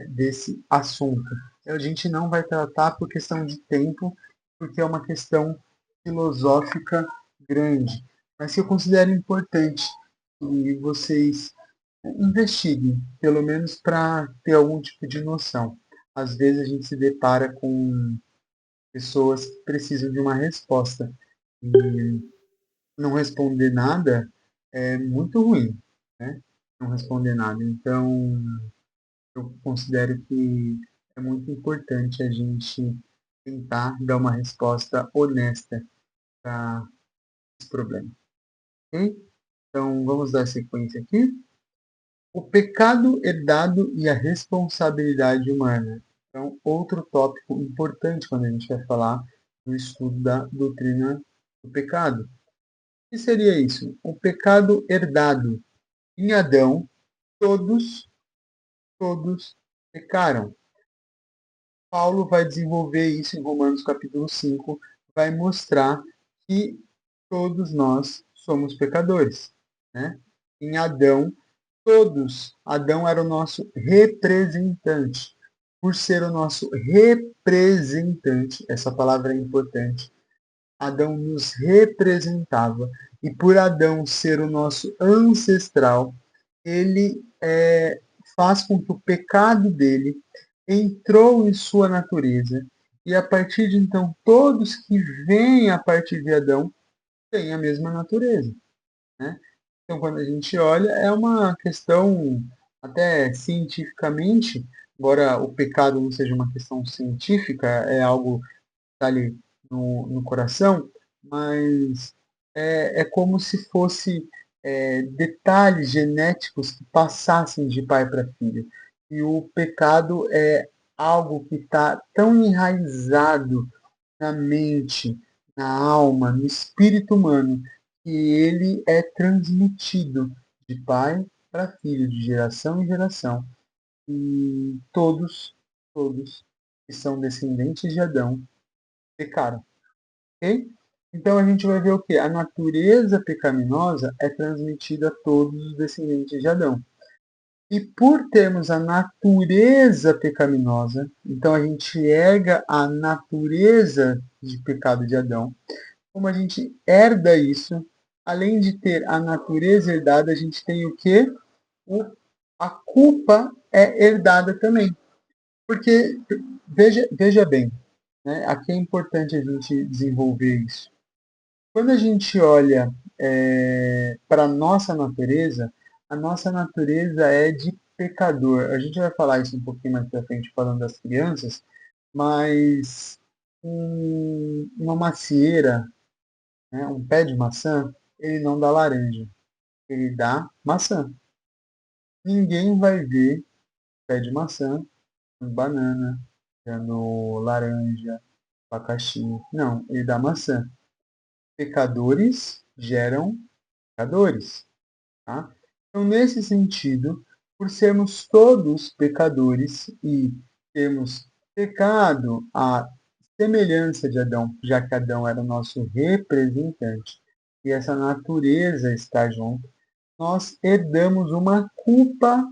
desse assunto. A gente não vai tratar por questão de tempo, porque é uma questão filosófica grande, mas que eu considero importante que vocês investiguem, pelo menos para ter algum tipo de noção. Às vezes a gente se depara com pessoas que precisam de uma resposta e não responder nada é muito ruim, né? Não responder nada. Então, eu considero que é muito importante a gente tentar dar uma resposta honesta para esse problema, ok? Então, vamos dar sequência aqui. O pecado herdado e a responsabilidade humana. Então, outro tópico importante quando a gente vai falar do estudo da doutrina do pecado. O que seria isso? O pecado herdado. Em Adão, todos pecaram. Paulo vai desenvolver isso em Romanos capítulo 5, vai mostrar que todos nós somos pecadores, né? Em Adão, Adão era o nosso representante. Por ser o nosso representante, essa palavra é importante, Adão nos representava. E por Adão ser o nosso ancestral, ele faz com que o pecado dele entrou em sua natureza. E a partir de então, todos que vêm a partir de Adão têm a mesma natureza, né? Então, quando a gente olha, é uma questão até cientificamente, embora o pecado não seja uma questão científica, é algo que está ali no coração, mas é como se fosse detalhes genéticos que passassem de pai para filho. E o pecado é algo que está tão enraizado na mente, na alma, no espírito humano, que ele é transmitido de pai para filho, de geração em geração. E todos que são descendentes de Adão pecaram. Ok? Então a gente vai ver o que? A natureza pecaminosa é transmitida a todos os descendentes de Adão. E por termos a natureza pecaminosa, então a gente herda a natureza de pecado de Adão. Como a gente herda isso, além de ter a natureza herdada, a gente tem o quê? A culpa é herdada também. Porque, veja bem, né? Aqui é importante a gente desenvolver isso. Quando a gente olha para a nossa natureza é de pecador. A gente vai falar isso um pouquinho mais para frente, falando das crianças, mas uma macieira, né, um pé de maçã, ele não dá laranja, ele dá maçã. ninguém vai ver pé de maçã, banana, dando laranja, abacaxi. Não, ele dá maçã. Pecadores geram pecadores, tá? Então, nesse sentido, por sermos todos pecadores e termos pecado à semelhança de Adão, já que Adão era o nosso representante, e essa natureza está junto, nós herdamos uma culpa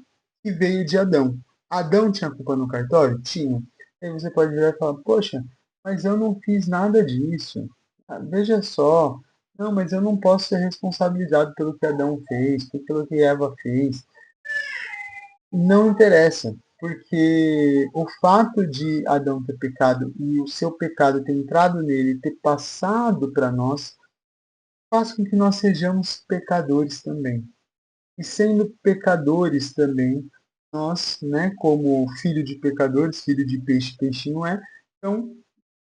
que veio de Adão. Adão tinha culpa no cartório? Tinha. Aí você pode virar e falar, poxa, mas eu não fiz nada disso. Ah, veja só, não, mas eu não posso ser responsabilizado pelo que Adão fez, pelo que Eva fez. Não interessa, porque o fato de Adão ter pecado e o seu pecado ter entrado nele, ter passado para nós, faz com que nós sejamos pecadores também. E sendo pecadores também, nós, né, como filho de pecadores, filho de peixe, peixe não é, então,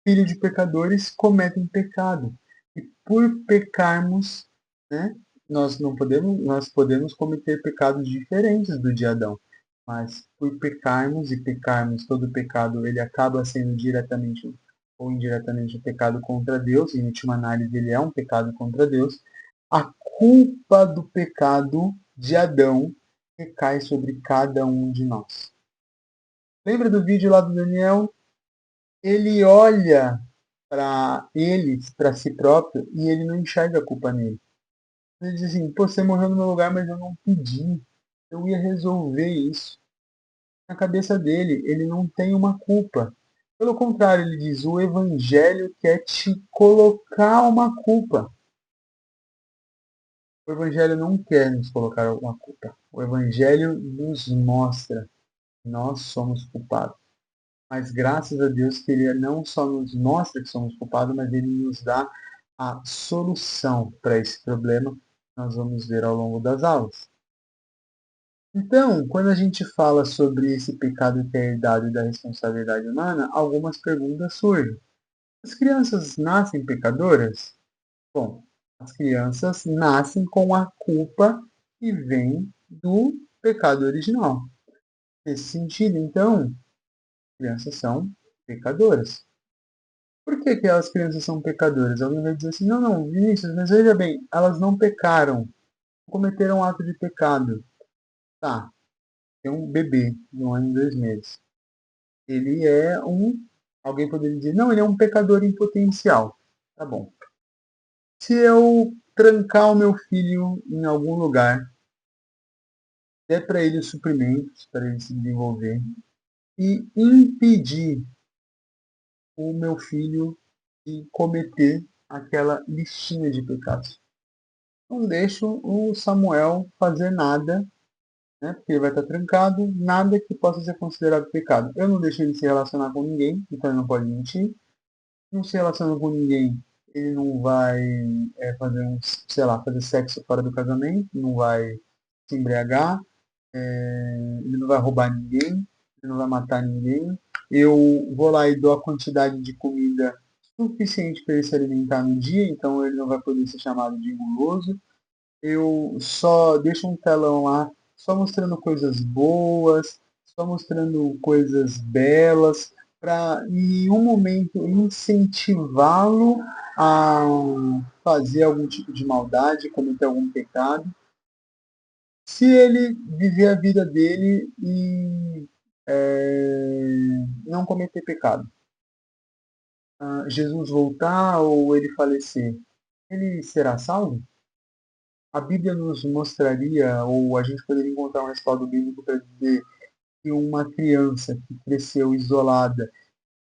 filho de pecadores cometem pecado. E por pecarmos, né, nós podemos cometer pecados diferentes do de Adão. Mas por pecarmos e pecarmos, todo pecado ele acaba sendo diretamente ou indiretamente um pecado contra Deus, e em última análise ele é um pecado contra Deus. A culpa do pecado de Adão recai sobre cada um de nós. Lembra do vídeo lá do Daniel? Ele olha para ele, para si próprio, e ele não enxerga a culpa nele. Ele diz assim, pô, você morreu no meu lugar, mas eu não pedi. Eu ia resolver isso. Na cabeça dele, ele não tem uma culpa. Pelo contrário, ele diz, o evangelho quer te colocar uma culpa. O evangelho não quer nos colocar uma culpa. O evangelho nos mostra que nós somos culpados. Mas graças a Deus que ele não só nos mostra que somos culpados, mas ele nos dá a solução para esse problema que nós vamos ver ao longo das aulas. Então, quando a gente fala sobre esse pecado que é herdado e da responsabilidade humana, algumas perguntas surgem. As crianças nascem pecadoras? Bom, as crianças nascem com a culpa que vem do pecado original. Nesse sentido, então, crianças são pecadoras. Por que, que as crianças são pecadoras? Alguém vai dizer assim, não, não, Vinícius, mas veja bem, elas não pecaram, não cometeram um ato de pecado. Tá, tem um bebê de 1 ano e 2 meses. Ele é alguém poderia dizer, não, ele é um pecador em potencial. Tá bom. Se eu trancar o meu filho em algum lugar, der para ele os suprimentos, para ele se desenvolver, e impedir o meu filho de cometer aquela listinha de pecados. Não deixo o Samuel fazer nada, né, porque ele vai estar trancado, nada que possa ser considerado pecado. Eu não deixo ele se relacionar com ninguém, então ele não pode mentir. Não se relaciona com ninguém, ele não vai sei lá, fazer sexo fora do casamento, não vai se embriagar, ele não vai roubar ninguém, ele não vai matar ninguém. Eu vou lá e dou a quantidade de comida suficiente para ele se alimentar no dia, então ele não vai poder ser chamado de guloso. Eu só deixo um telão lá, só mostrando coisas boas, só mostrando coisas belas, para em um momento incentivá-lo a fazer algum tipo de maldade, cometer algum pecado. Se ele viver a vida dele e não cometer pecado, Jesus voltar ou ele falecer, ele será salvo? A Bíblia nos mostraria, ou a gente poderia encontrar um respaldo bíblico para dizer que uma criança que cresceu isolada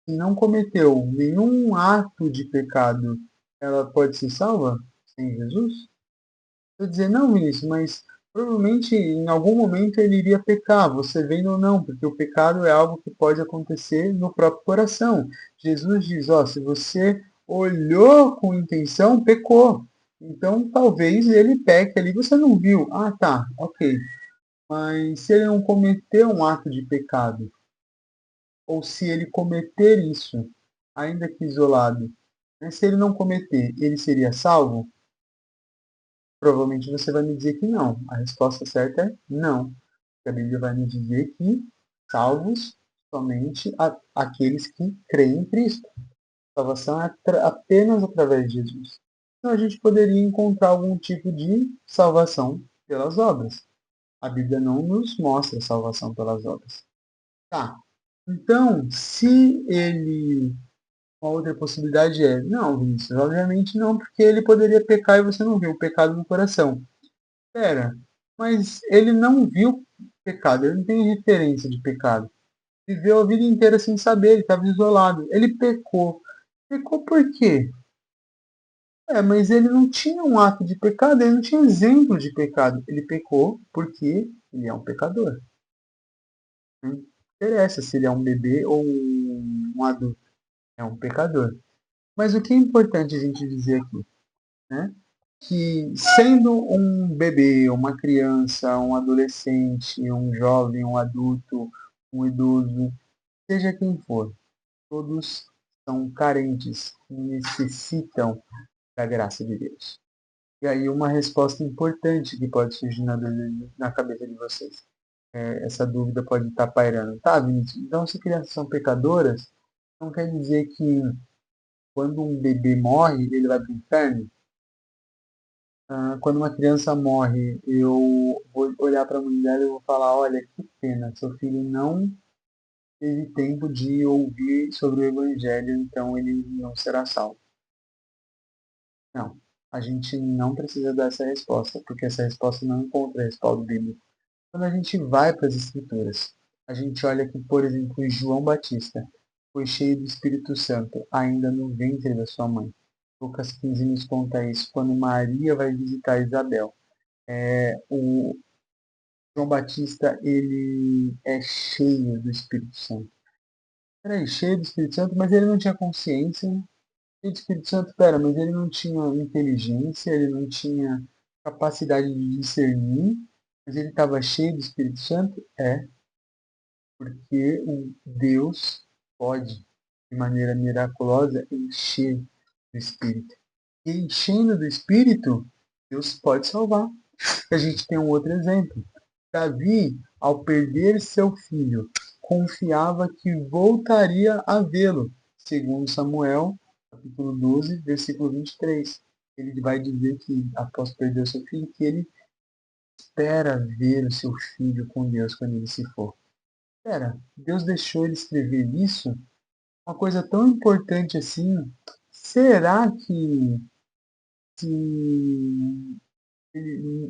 e não cometeu nenhum ato de pecado, ela pode ser salva sem Jesus? Eu dizer, não, Vinícius, mas provavelmente em algum momento ele iria pecar, você vendo ou não, porque o pecado é algo que pode acontecer no próprio coração. Jesus diz, ó, se você olhou com intenção, pecou. Então talvez ele peque ali, você não viu. Ah, tá, ok. Mas se ele não cometeu um ato de pecado, ou se ele cometer isso, ainda que isolado, né, se ele não cometer, ele seria salvo? Provavelmente você vai me dizer que não. A resposta certa é não. A Bíblia vai nos dizer que salvos somente aqueles que creem em Cristo. Salvação é apenas através de Jesus. Então a gente poderia encontrar algum tipo de salvação pelas obras. A Bíblia não nos mostra salvação pelas obras. Tá. Então, se ele. Uma outra possibilidade é, não, Vinícius, obviamente não, porque ele poderia pecar e você não viu o pecado no coração. Pera, mas ele não viu pecado, ele não tem referência de pecado. Viveu a vida inteira sem saber, ele estava isolado. Ele pecou. Pecou por quê? Mas ele não tinha um ato de pecado, ele não tinha exemplo de pecado. Ele pecou porque ele é um pecador. Não interessa se ele é um bebê ou um adulto, é um pecador. Mas o que é importante a gente dizer aqui, né? Que sendo um bebê, uma criança, um adolescente, um jovem, um adulto, um idoso, seja quem for, todos são carentes, necessitam da graça de Deus. E aí uma resposta importante que pode surgir na cabeça de vocês. Essa dúvida pode estar pairando. Tá, Vinícius, então se crianças são pecadoras, não quer dizer que quando um bebê morre, ele vai para o inferno? Quando uma criança morre, eu vou olhar para a mãe dela e vou falar, olha, que pena, seu filho não teve tempo de ouvir sobre o Evangelho, então ele não será salvo. Não, a gente não precisa dar essa resposta, porque essa resposta não encontra respaldo bíblico. Quando a gente vai para as Escrituras, a gente olha que, por exemplo, João Batista foi cheio do Espírito Santo, ainda no ventre da sua mãe. Lucas 15 nos conta isso, quando Maria vai visitar Isabel. O João Batista, ele é cheio do Espírito Santo. Peraí, cheio do Espírito Santo, mas ele não tinha consciência. Cheio do Espírito Santo, pera, mas ele não tinha inteligência, ele não tinha capacidade de discernir, mas ele estava cheio do Espírito Santo? Porque o Deus pode, de maneira miraculosa, encher do Espírito. E enchendo do Espírito, Deus pode salvar. A gente tem um outro exemplo. Davi, ao perder seu filho, confiava que voltaria a vê-lo, segundo Samuel, capítulo 12, versículo 23. Ele vai dizer que, após perder o seu filho, que ele espera ver o seu filho com Deus quando ele se for. Espera, Deus deixou ele escrever isso? Uma coisa tão importante assim. Será que se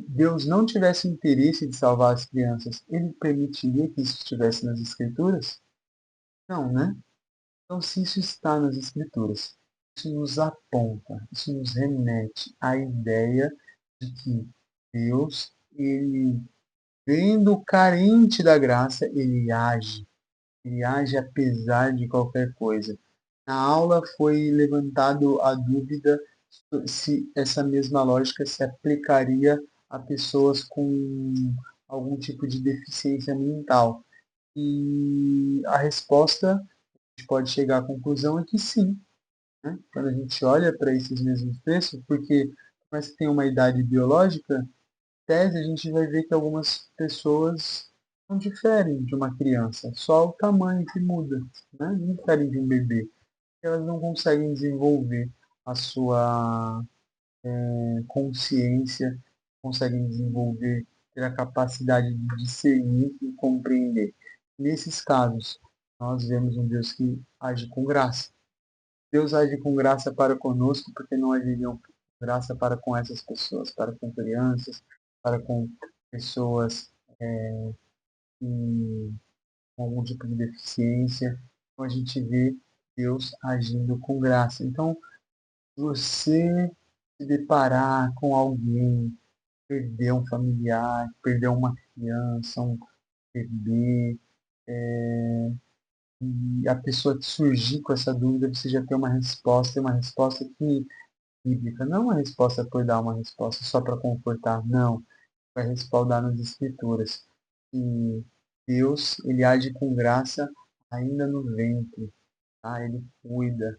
Deus não tivesse interesse de salvar as crianças, ele permitiria que isso estivesse nas Escrituras? Não, né? Então, se isso está nas Escrituras, isso nos aponta, isso nos remete à ideia de que Deus, ele, vendo carente da graça, ele age apesar de qualquer coisa. Na aula foi levantado a dúvida se essa mesma lógica se aplicaria a pessoas com algum tipo de deficiência mental. E a resposta, a gente pode chegar à conclusão, é que sim. Né? Quando a gente olha para esses mesmos textos, porque por mais que tenha uma idade biológica, tese a gente vai ver que algumas pessoas não diferem de uma criança, só o tamanho que muda, né? Não diferem de um bebê. Elas não conseguem desenvolver a sua consciência, conseguem desenvolver, ter a capacidade de discernir e compreender. Nesses casos, nós vemos um Deus que age com graça. Deus age com graça para conosco, porque não agiriam com graça para com essas pessoas, para com crianças, para com pessoas com algum tipo de deficiência. Então a gente vê Deus agindo com graça. Então, você se deparar com alguém, perder um familiar, perder uma criança, um bebê, e a pessoa surgir com essa dúvida, você já tem uma resposta que bíblica, não uma resposta por dar uma resposta só para confortar, não, vai respaldar nas escrituras. E Deus, ele age com graça ainda no ventre, tá? Ele cuida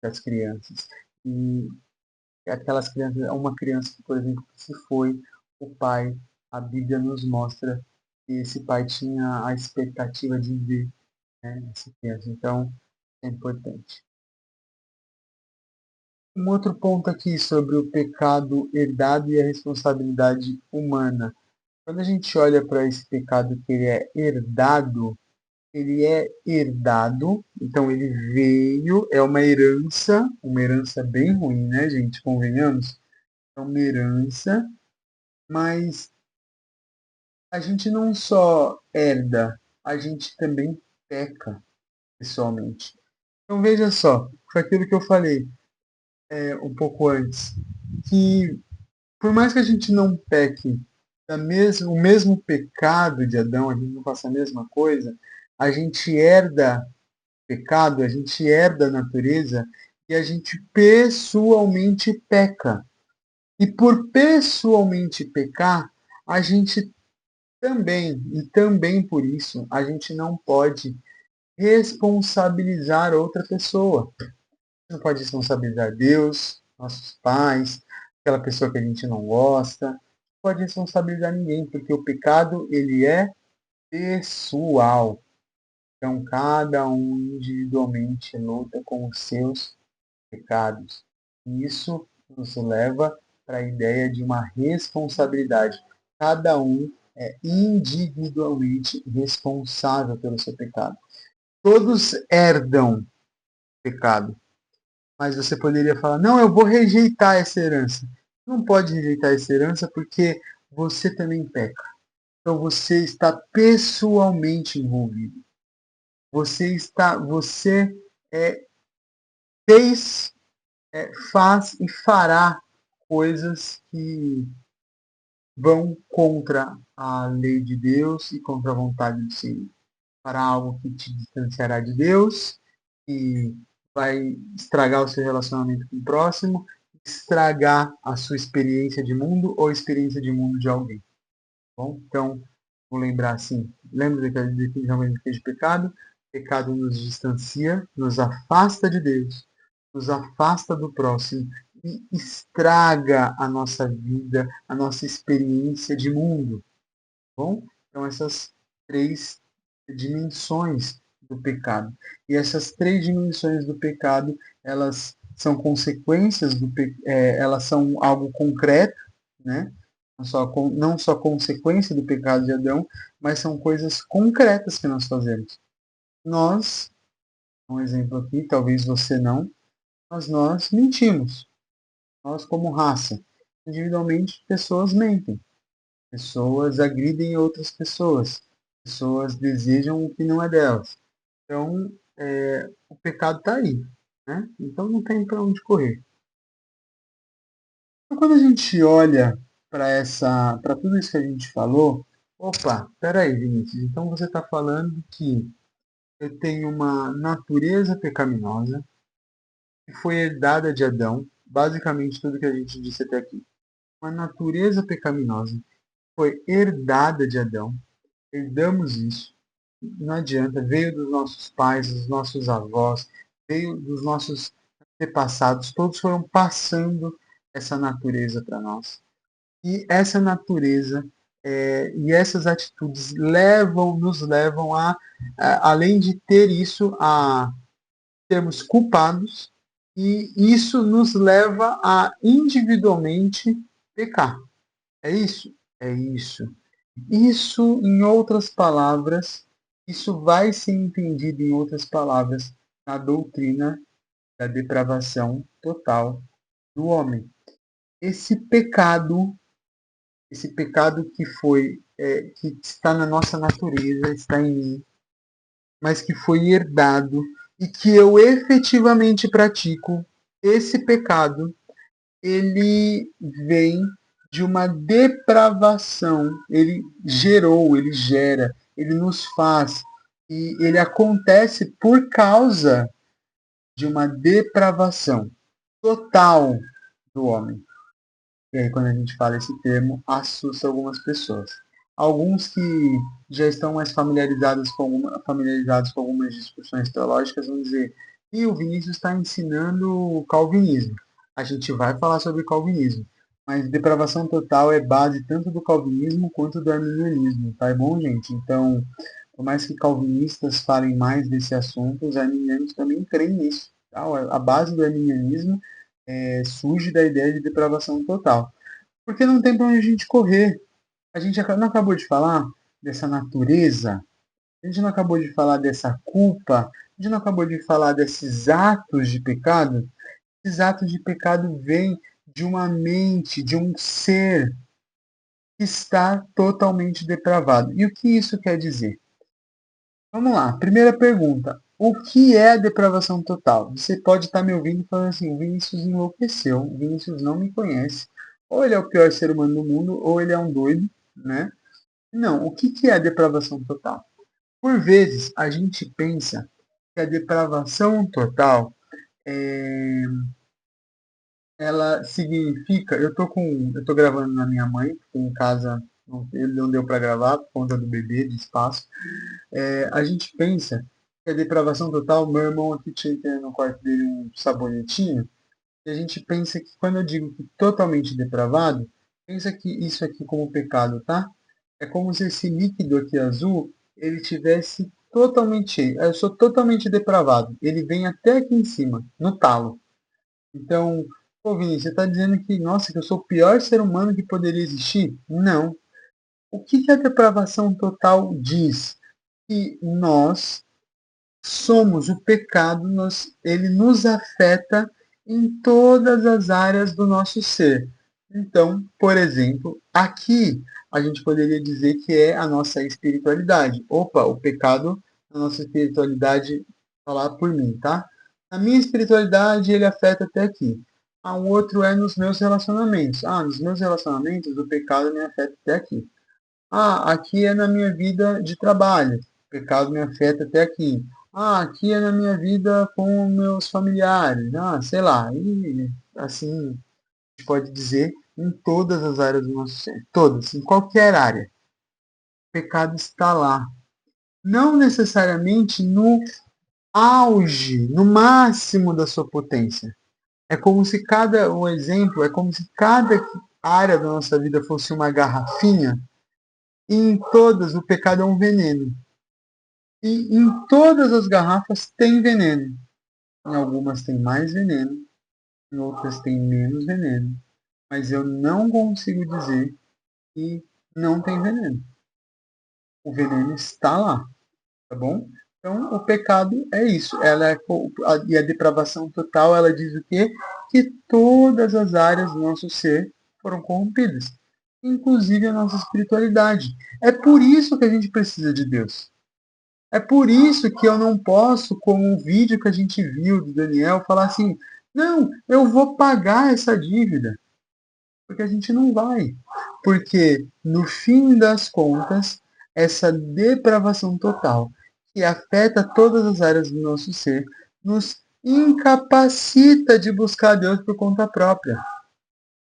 das crianças. E aquelas crianças, uma criança que, por exemplo, que se foi, o pai, a Bíblia nos mostra que esse pai tinha a expectativa de ver, né, essa criança. Então, é importante. Um outro ponto aqui sobre o pecado herdado e a responsabilidade humana. Quando a gente olha para esse pecado que ele é herdado, então ele veio, é uma herança bem ruim, né, gente? Convenhamos? É uma herança, mas a gente não só herda, a gente também peca pessoalmente. Então veja só, foi aquilo que eu falei um pouco antes, que por mais que a gente não peque o mesmo pecado de Adão, a gente não faça a mesma coisa, a gente herda pecado, a gente herda a natureza e a gente pessoalmente peca. E por pessoalmente pecar, a gente também por isso, a gente não pode responsabilizar outra pessoa. Não pode responsabilizar Deus, nossos pais, aquela pessoa que a gente não gosta. Não pode responsabilizar ninguém, porque o pecado ele é pessoal. Então cada um individualmente luta com os seus pecados. E isso nos leva para a ideia de uma responsabilidade. Cada um é individualmente responsável pelo seu pecado. Todos herdam pecado. Mas você poderia falar: não, eu vou rejeitar essa herança. Não pode rejeitar essa herança porque você também peca. Então você está pessoalmente envolvido. Você é, fez, faz e fará coisas que vão contra a lei de Deus e contra a vontade do Senhor. Fará algo que te distanciará de Deus, que vai estragar o seu relacionamento com o próximo, estragar a sua experiência de mundo ou a experiência de mundo de alguém. Bom, então, vou lembrar assim, lembra daquela definição que a gente fez de pecado? Pecado nos distancia, nos afasta de Deus, nos afasta do próximo e estraga a nossa vida, a nossa experiência de mundo. Bom, então essas três dimensões do pecado. E essas três dimensões do pecado, elas são consequências elas são algo concreto, né? Não só consequência do pecado de Adão, mas são coisas concretas que nós fazemos. Nós, um exemplo aqui, talvez você não, mas nós mentimos. Nós, como raça, individualmente, pessoas mentem. Pessoas agridem outras pessoas. Pessoas desejam o que não é delas. Então, o pecado está aí. Né? Então, não tem para onde correr. Então, quando a gente olha para tudo isso que a gente falou, opa, peraí, Vinícius, então você está falando que eu tenho uma natureza pecaminosa que foi herdada de Adão, basicamente tudo que a gente disse até aqui. Uma natureza pecaminosa foi herdada de Adão, herdamos isso, não adianta, veio dos nossos pais, dos nossos avós, veio dos nossos antepassados, todos foram passando essa natureza para nós. E essa natureza e essas atitudes nos levam além de ter isso, a sermos culpados, e isso nos leva a individualmente pecar. É isso? É isso. Isso, em outras palavras, isso vai ser entendido em outras palavras na doutrina da depravação total do homem. Esse pecado que que está na nossa natureza, está em mim, mas que foi herdado e que eu efetivamente pratico, esse pecado, ele vem de uma depravação. Ele gera, ele nos faz. E ele acontece por causa de uma depravação total do homem. E aí, quando a gente fala esse termo, assusta algumas pessoas. Alguns que já estão mais familiarizados com algumas discussões teológicas vão dizer: e o Vinícius está ensinando o calvinismo. A gente vai falar sobre calvinismo, Mas depravação total é base tanto do calvinismo quanto do arminianismo, tá bom, gente? Então, por mais que calvinistas falem mais desse assunto, os arminianos também creem nisso. Tá? A base do arminianismo surge da ideia de depravação total. Porque não tem para onde a gente correr. A gente não acabou de falar dessa natureza, a gente não acabou de falar dessa culpa, a gente não acabou de falar desses atos de pecado. Esses atos de pecado vêm de uma mente, de um ser que está totalmente depravado. E o que isso quer dizer? Vamos lá, primeira pergunta. O que é a depravação total? Você pode estar me ouvindo e falando assim, o Vinícius enlouqueceu, o Vinícius não me conhece. Ou ele é o pior ser humano do mundo, ou ele é um doido, né? Não, o que é a depravação total? Por vezes, a gente pensa que a depravação total ela significa, eu tô gravando na minha mãe, porque em casa ele não deu para gravar por conta do bebê, de espaço. A gente pensa que a depravação total, meu irmão aqui tinha no quarto dele um sabonetinho, e a gente pensa que quando eu digo que totalmente depravado, pensa que isso aqui como pecado, tá? É como se esse líquido aqui azul, ele tivesse totalmente cheio. Eu sou totalmente depravado. Ele vem até aqui em cima, no talo. Então, pô, Vinícius, você está dizendo que, nossa, que eu sou o pior ser humano que poderia existir? Não. O que a depravação total diz? Que nós somos o pecado, ele nos afeta em todas as áreas do nosso ser. Então, por exemplo, aqui a gente poderia dizer que é a nossa espiritualidade. Opa, o pecado na nossa espiritualidade, falar por mim, tá? Na minha espiritualidade, ele afeta até aqui. Um outro é nos meus relacionamentos. Nos meus relacionamentos, o pecado me afeta até aqui. Aqui é na minha vida de trabalho. O pecado me afeta até aqui. Aqui é na minha vida com meus familiares. Sei lá. E assim, a gente pode dizer em todas as áreas do nosso ser. Todas, em qualquer área. O pecado está lá. Não necessariamente no auge, no máximo da sua potência. É como se um exemplo, é como se cada área da nossa vida fosse uma garrafinha e em todas o pecado é um veneno. E em todas as garrafas tem veneno. Em algumas tem mais veneno, em outras tem menos veneno. Mas eu não consigo dizer que não tem veneno. O veneno está lá, tá bom? Então, o pecado é isso. E a depravação total, ela diz o quê? Que todas as áreas do nosso ser foram corrompidas, inclusive a nossa espiritualidade. É por isso que a gente precisa de Deus. É por isso que eu não posso, como o vídeo que a gente viu do Daniel, falar assim, não, eu vou pagar essa dívida. Porque a gente não vai. Porque, no fim das contas, essa depravação total, que afeta todas as áreas do nosso ser, nos incapacita de buscar Deus por conta própria.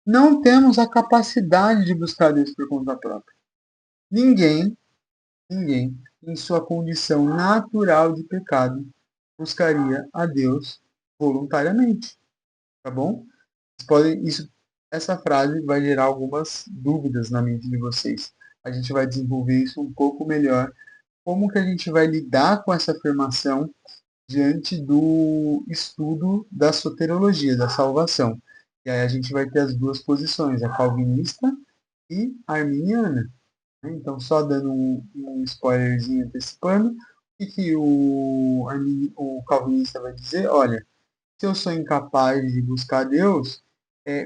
Não temos a capacidade de buscar Deus por conta própria. Ninguém, em sua condição natural de pecado, buscaria a Deus voluntariamente, tá bom? Essa frase vai gerar algumas dúvidas na mente de vocês. A gente vai desenvolver isso um pouco melhor. Como que a gente vai lidar com essa afirmação diante do estudo da soteriologia, da salvação? E aí a gente vai ter as duas posições, a calvinista e a arminiana. Então, só dando um spoilerzinho antecipando, o que o calvinista vai dizer? Olha, se eu sou incapaz de buscar Deus,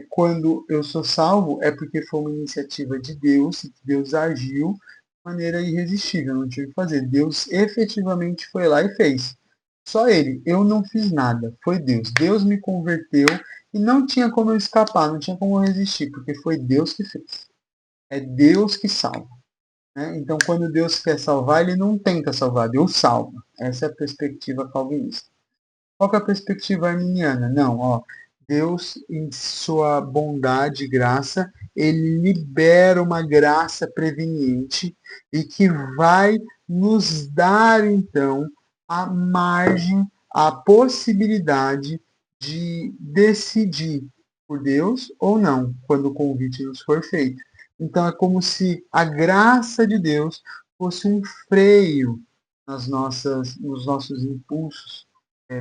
quando eu sou salvo, é porque foi uma iniciativa de Deus, e Deus agiu de maneira irresistível, eu não tive o que fazer. Deus efetivamente foi lá e fez. Só ele, eu não fiz nada, foi Deus. Deus me converteu e não tinha como eu escapar, não tinha como eu resistir, porque foi Deus que fez. É Deus que salva. Né? Então, quando Deus quer salvar, ele não tenta salvar, Deus salva. Essa é a perspectiva calvinista. Qual que é a perspectiva arminiana? Não, Deus, em sua bondade e graça, ele libera uma graça preveniente e que vai nos dar, então, a margem, a possibilidade de decidir por Deus ou não, quando o convite nos for feito. Então é como se a graça de Deus fosse um freio nos nossos impulsos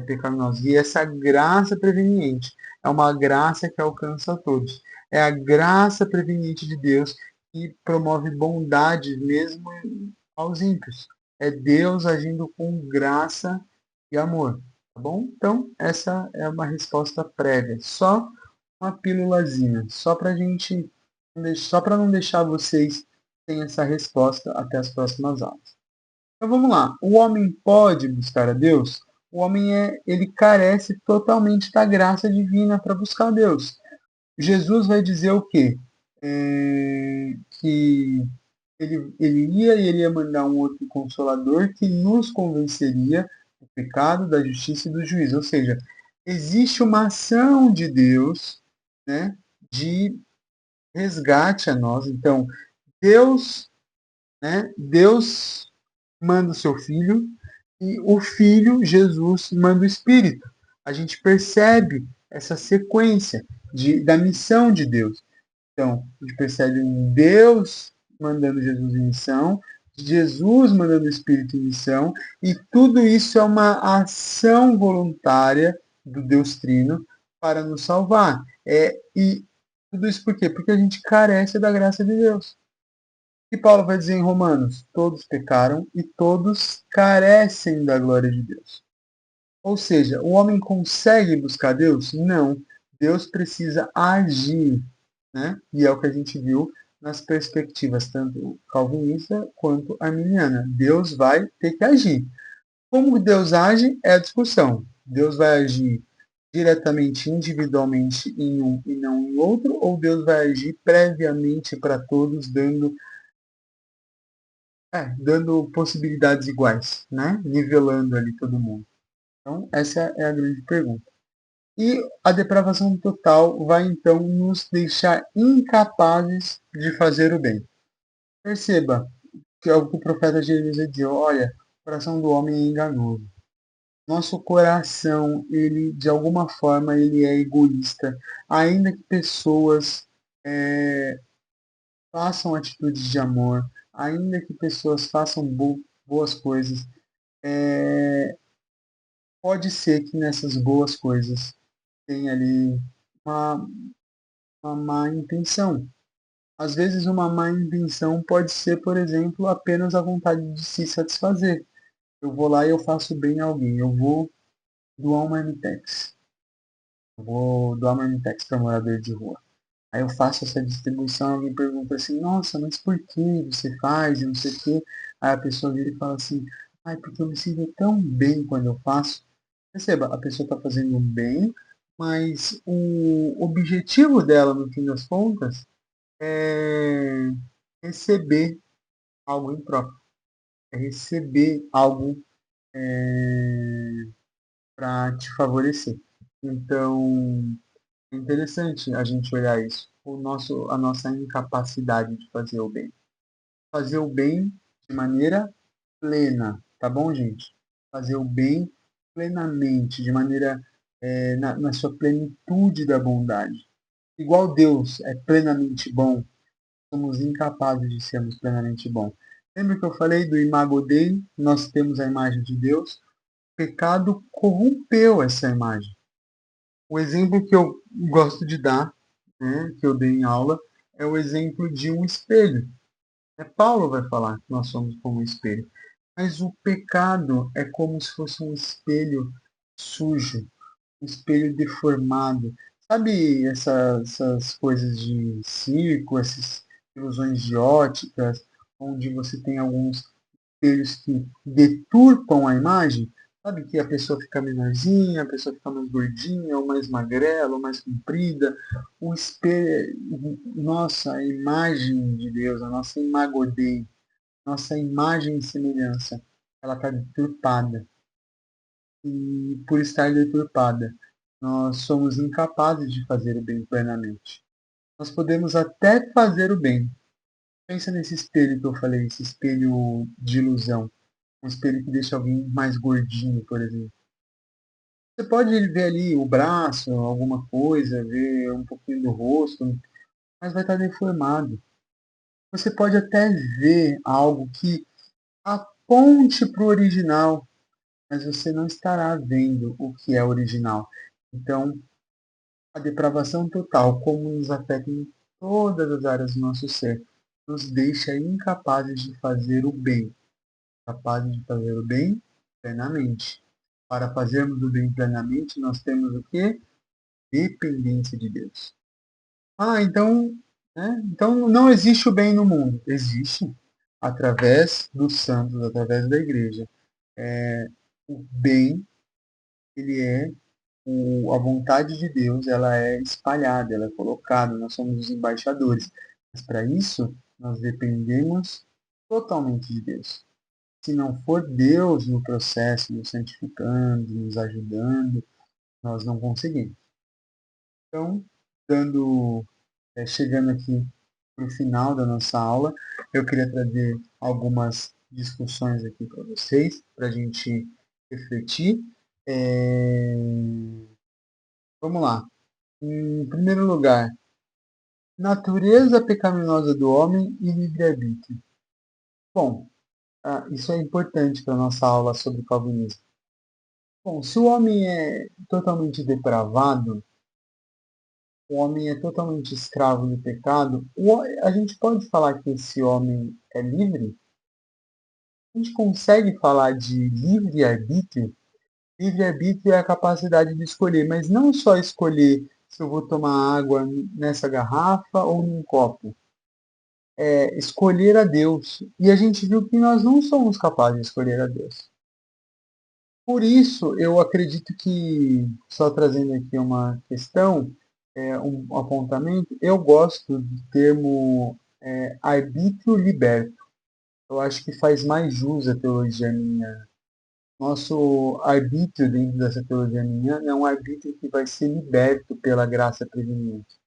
pecaminosos. E essa graça preveniente é uma graça que alcança a todos. É a graça preveniente de Deus que promove bondade mesmo aos ímpios. É Deus agindo com graça e amor. Tá bom? Então, essa é uma resposta prévia. Só uma pílulazinha, só para gente, só para não deixar vocês sem essa resposta até as próximas aulas. Então vamos lá. O homem pode buscar a Deus? O homem ele carece totalmente da graça divina para buscar a Deus. Jesus vai dizer o quê? Que ele ia e ele ia mandar um outro consolador que nos convenceria do pecado, da justiça e do juízo. Ou seja, existe uma ação de Deus, né, de resgate a nós. Então, Deus, Deus manda o seu filho e o filho, Jesus, manda o Espírito. A gente percebe essa sequência da missão de Deus. Então, a gente percebe um Deus mandando Jesus em missão, Jesus mandando o Espírito em missão, e tudo isso é uma ação voluntária do Deus Trino para nos salvar. E tudo isso por quê? Porque a gente carece da graça de Deus. E Paulo vai dizer em Romanos: todos pecaram e todos carecem da glória de Deus. Ou seja, o homem consegue buscar Deus? Não. Deus precisa agir, né? E é o que a gente viu nas perspectivas tanto calvinista quanto arminiana. Deus vai ter que agir. Como Deus age é a discussão. Deus vai agir diretamente, individualmente em um e não em outro, ou Deus vai agir previamente para todos, dando possibilidades iguais, né? Nivelando ali todo mundo. Então, essa é a grande pergunta. E a depravação total vai então nos deixar incapazes de fazer o bem. Perceba que é o que o profeta Jeremias diz: olha, o coração do homem é enganoso. Nosso coração, ele de alguma forma, ele é egoísta, ainda que pessoas façam atitudes de amor, ainda que pessoas façam boas coisas, pode ser que nessas boas coisas tenha ali uma, uma má intenção. Às vezes, uma má intenção pode ser, por exemplo, apenas a vontade de se satisfazer. Eu vou lá e eu faço bem a alguém. Eu vou doar um marmitex. Eu vou doar marmitex para morador de rua. Aí eu faço essa distribuição, alguém pergunta assim: nossa, mas por que você faz e não sei o quê? Aí a pessoa vira e fala assim: ai, porque eu me sinto tão bem quando eu faço. Perceba, a pessoa está fazendo um bem, mas o objetivo dela, no fim das contas, é receber algo em troca, é receber algo para te favorecer. Então, é interessante a gente olhar isso, a nossa incapacidade de fazer o bem. Fazer o bem de maneira plena, tá bom, gente? Fazer o bem plenamente, de maneira na sua plenitude da bondade. Igual Deus é plenamente bom, somos incapazes de sermos plenamente bons. Lembra que eu falei do Imago Dei? Nós temos a imagem de Deus. O pecado corrompeu essa imagem. O exemplo que eu gosto de dar, né, que eu dei em aula, é o exemplo de um espelho. Paulo vai falar que nós somos como um espelho. Mas o pecado é como se fosse um espelho sujo, um espelho deformado. Sabe essas coisas de circo, essas ilusões de óticas, onde você tem alguns espelhos que deturpam a imagem? Sabe que a pessoa fica menorzinha, a pessoa fica mais gordinha, ou mais magrela, ou mais comprida. O espelho, nossa, a imagem de Deus, a nossa imagodei, nossa imagem e semelhança, ela está deturpada. E por estar deturpada, nós somos incapazes de fazer o bem plenamente. Nós podemos até fazer o bem. Pensa nesse espelho que eu falei, esse espelho de ilusão. Um espelho que deixa alguém mais gordinho, por exemplo. Você pode ver ali o braço, alguma coisa, ver um pouquinho do rosto, mas vai estar deformado. Você pode até ver algo que aponte para o original, mas você não estará vendo o que é original. Então, a depravação total, como nos afeta em todas as áreas do nosso ser, nos deixa incapazes de fazer o bem, capazes de fazer o bem plenamente. Para fazermos o bem plenamente, nós temos o quê? Dependência de Deus. Ah, então, né? Então não existe o bem no mundo. Existe através dos santos, através da igreja. O bem, ele é a vontade de Deus, ela é espalhada, ela é colocada, nós somos os embaixadores. Mas para isso, nós dependemos totalmente de Deus. Se não for Deus no processo, nos santificando, nos ajudando, nós não conseguimos. Então, chegando aqui para o final da nossa aula, eu queria trazer algumas discussões aqui para vocês, para a gente refletir. É, Vamos lá. Em primeiro lugar, natureza pecaminosa do homem e livre-arbítrio. Bom, isso é importante para a nossa aula sobre calvinismo. Bom, se o homem é totalmente depravado, o homem é totalmente escravo do pecado, a gente pode falar que esse homem é livre? A gente consegue falar de livre-arbítrio? Livre-arbítrio é a capacidade de escolher, mas não só escolher se eu vou tomar água nessa garrafa ou num copo. É escolher a Deus. E a gente viu que nós não somos capazes de escolher a Deus. Por isso, eu acredito que, só trazendo aqui uma questão, um apontamento, eu gosto do termo arbítrio liberto. Eu acho que faz mais jus à teologia minha. Nosso arbítrio dentro dessa teologia minha é um arbítrio que vai ser liberto pela graça preveniente.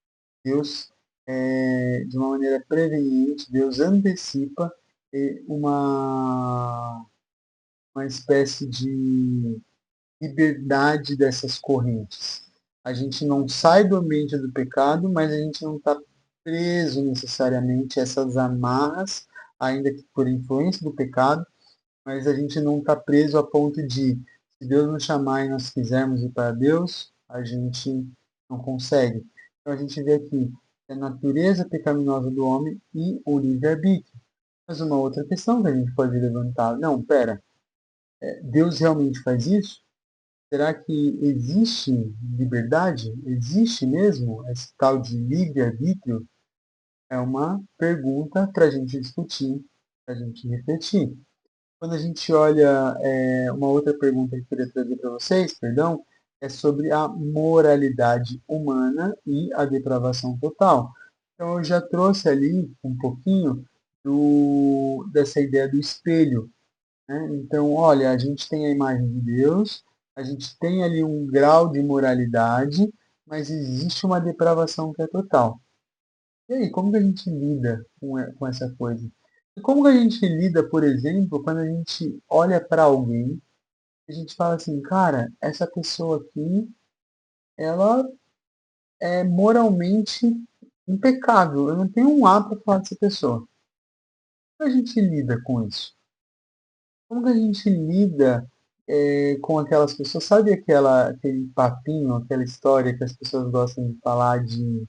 Deus, de uma maneira preveniente, Deus antecipa uma espécie de liberdade dessas correntes. A gente não sai do ambiente do pecado, mas a gente não está preso necessariamente a essas amarras, ainda que por influência do pecado, mas a gente não está preso a ponto de, se Deus nos chamar e nós quisermos ir para Deus, a gente não consegue. Então a gente vê aqui a natureza pecaminosa do homem e o livre-arbítrio. Mas uma outra questão que a gente pode levantar, não, pera, Deus realmente faz isso? Será que existe liberdade? Existe mesmo esse tal de livre-arbítrio? É uma pergunta para a gente discutir, para a gente refletir. Quando a gente olha, uma outra pergunta que eu queria trazer para vocês, perdão, é sobre a moralidade humana e a depravação total. Então, eu já trouxe ali um pouquinho dessa ideia do espelho, né? Então, olha, a gente tem a imagem de Deus, a gente tem ali um grau de moralidade, mas existe uma depravação que é total. E aí, como que a gente lida com essa coisa? E como que a gente lida, por exemplo, quando a gente olha para alguém e a gente fala assim, cara, essa pessoa aqui, ela é moralmente impecável, eu não tenho um A para falar dessa pessoa. Como a gente lida com isso? Como que a gente lida com aquelas pessoas? Sabe aquele papinho, aquela história que as pessoas gostam de falar de,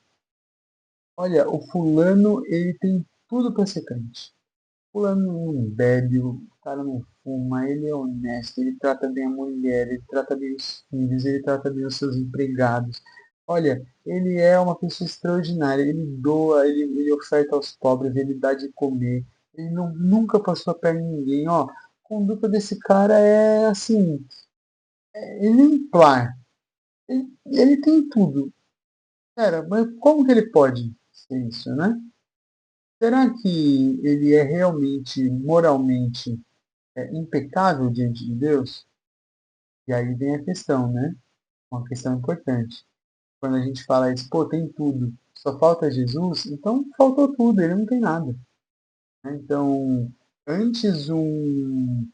olha, o fulano, ele tem tudo para ser crente. Fulano não bebe, o cara não fuma, ele é honesto, ele trata bem a mulher, ele trata bem os filhos, ele trata bem os seus empregados. Olha, ele é uma pessoa extraordinária, ele doa, ele oferta aos pobres, ele dá de comer, ele nunca passou a perna em ninguém. Ó, a conduta desse cara é assim, exemplar. Ele tem tudo. Cara, mas como que ele pode ser isso, né? Será que ele é realmente moralmente impecável diante de Deus? E aí vem a questão, né? Uma questão importante. Quando a gente fala isso, pô, tem tudo, só falta Jesus, então faltou tudo, ele não tem nada, né? Então, antes um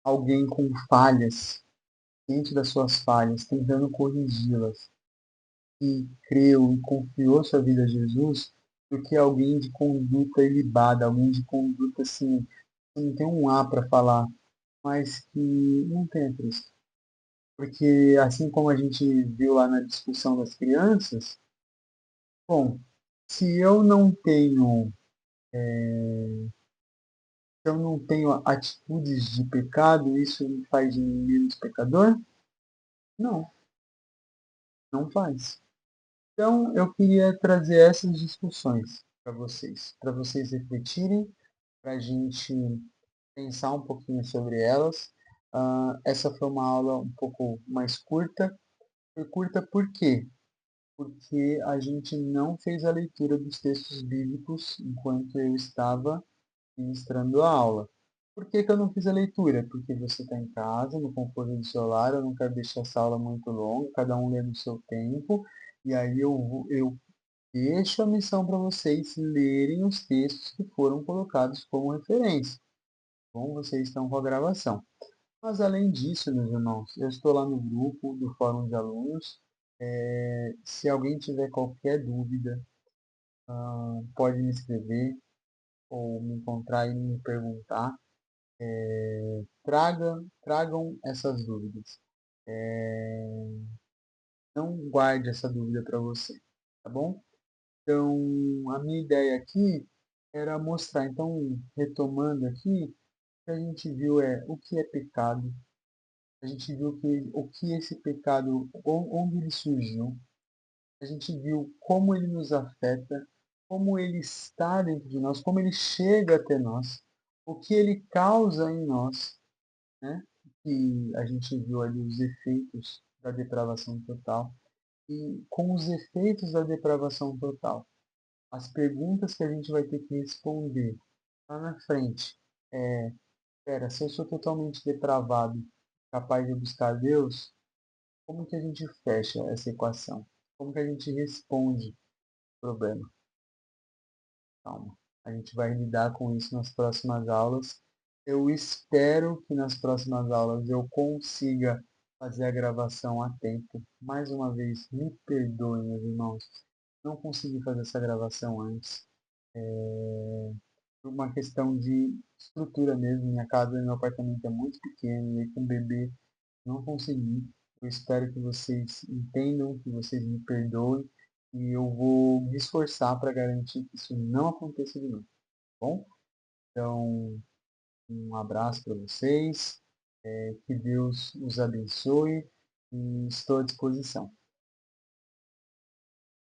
alguém com falhas, ciente das suas falhas, tentando corrigi-las, e creu e confiou sua vida a Jesus, do que alguém de conduta ilibada, alguém de conduta assim, que não tem um A para falar, mas que não tem Cristo. Porque assim como a gente viu lá na discussão das crianças, bom, se eu não tenho, se eu não tenho atitudes de pecado, isso me faz de mim menos pecador? Não, não faz. Então, eu queria trazer essas discussões para vocês refletirem, para a gente pensar um pouquinho sobre elas. Essa foi uma aula um pouco mais curta. Foi curta por quê? Porque a gente não fez a leitura dos textos bíblicos enquanto eu estava ministrando a aula. Por que que eu não fiz a leitura? Porque você está em casa, no conforto do seu lar, eu não quero deixar essa aula muito longa, cada um lê no seu tempo, e aí eu deixo a missão para vocês lerem os textos que foram colocados como referência. Bom, vocês estão com a gravação. Mas além disso, meus irmãos, eu estou lá no grupo do Fórum de Alunos. Se alguém tiver qualquer dúvida, pode me escrever ou me encontrar e me perguntar. Tragam essas dúvidas. Não guarde essa dúvida para você, tá bom? Então, a minha ideia aqui era mostrar. Então, retomando aqui, o que a gente viu é o que é pecado. A gente viu o que esse pecado, onde ele surgiu. A gente viu como ele nos afeta, como ele está dentro de nós, como ele chega até nós, o que ele causa em nós, né? E a gente viu ali os efeitos da depravação total. E com os efeitos da depravação total, as perguntas que a gente vai ter que responder lá na frente é, espera, se eu sou totalmente depravado, capaz de buscar Deus, como que a gente fecha essa equação? Como que a gente responde o problema? Calma. A gente vai lidar com isso nas próximas aulas. Eu espero que nas próximas aulas eu consiga fazer a gravação a tempo. Mais uma vez, me perdoem, meus irmãos. Não consegui fazer essa gravação antes. Por uma questão de estrutura mesmo. Minha casa, meu apartamento é muito pequeno e aí com o bebê não consegui. Eu espero que vocês entendam, que vocês me perdoem e eu vou me esforçar para garantir que isso não aconteça de novo, tá bom? Então, um abraço para vocês, que Deus os abençoe e estou à disposição.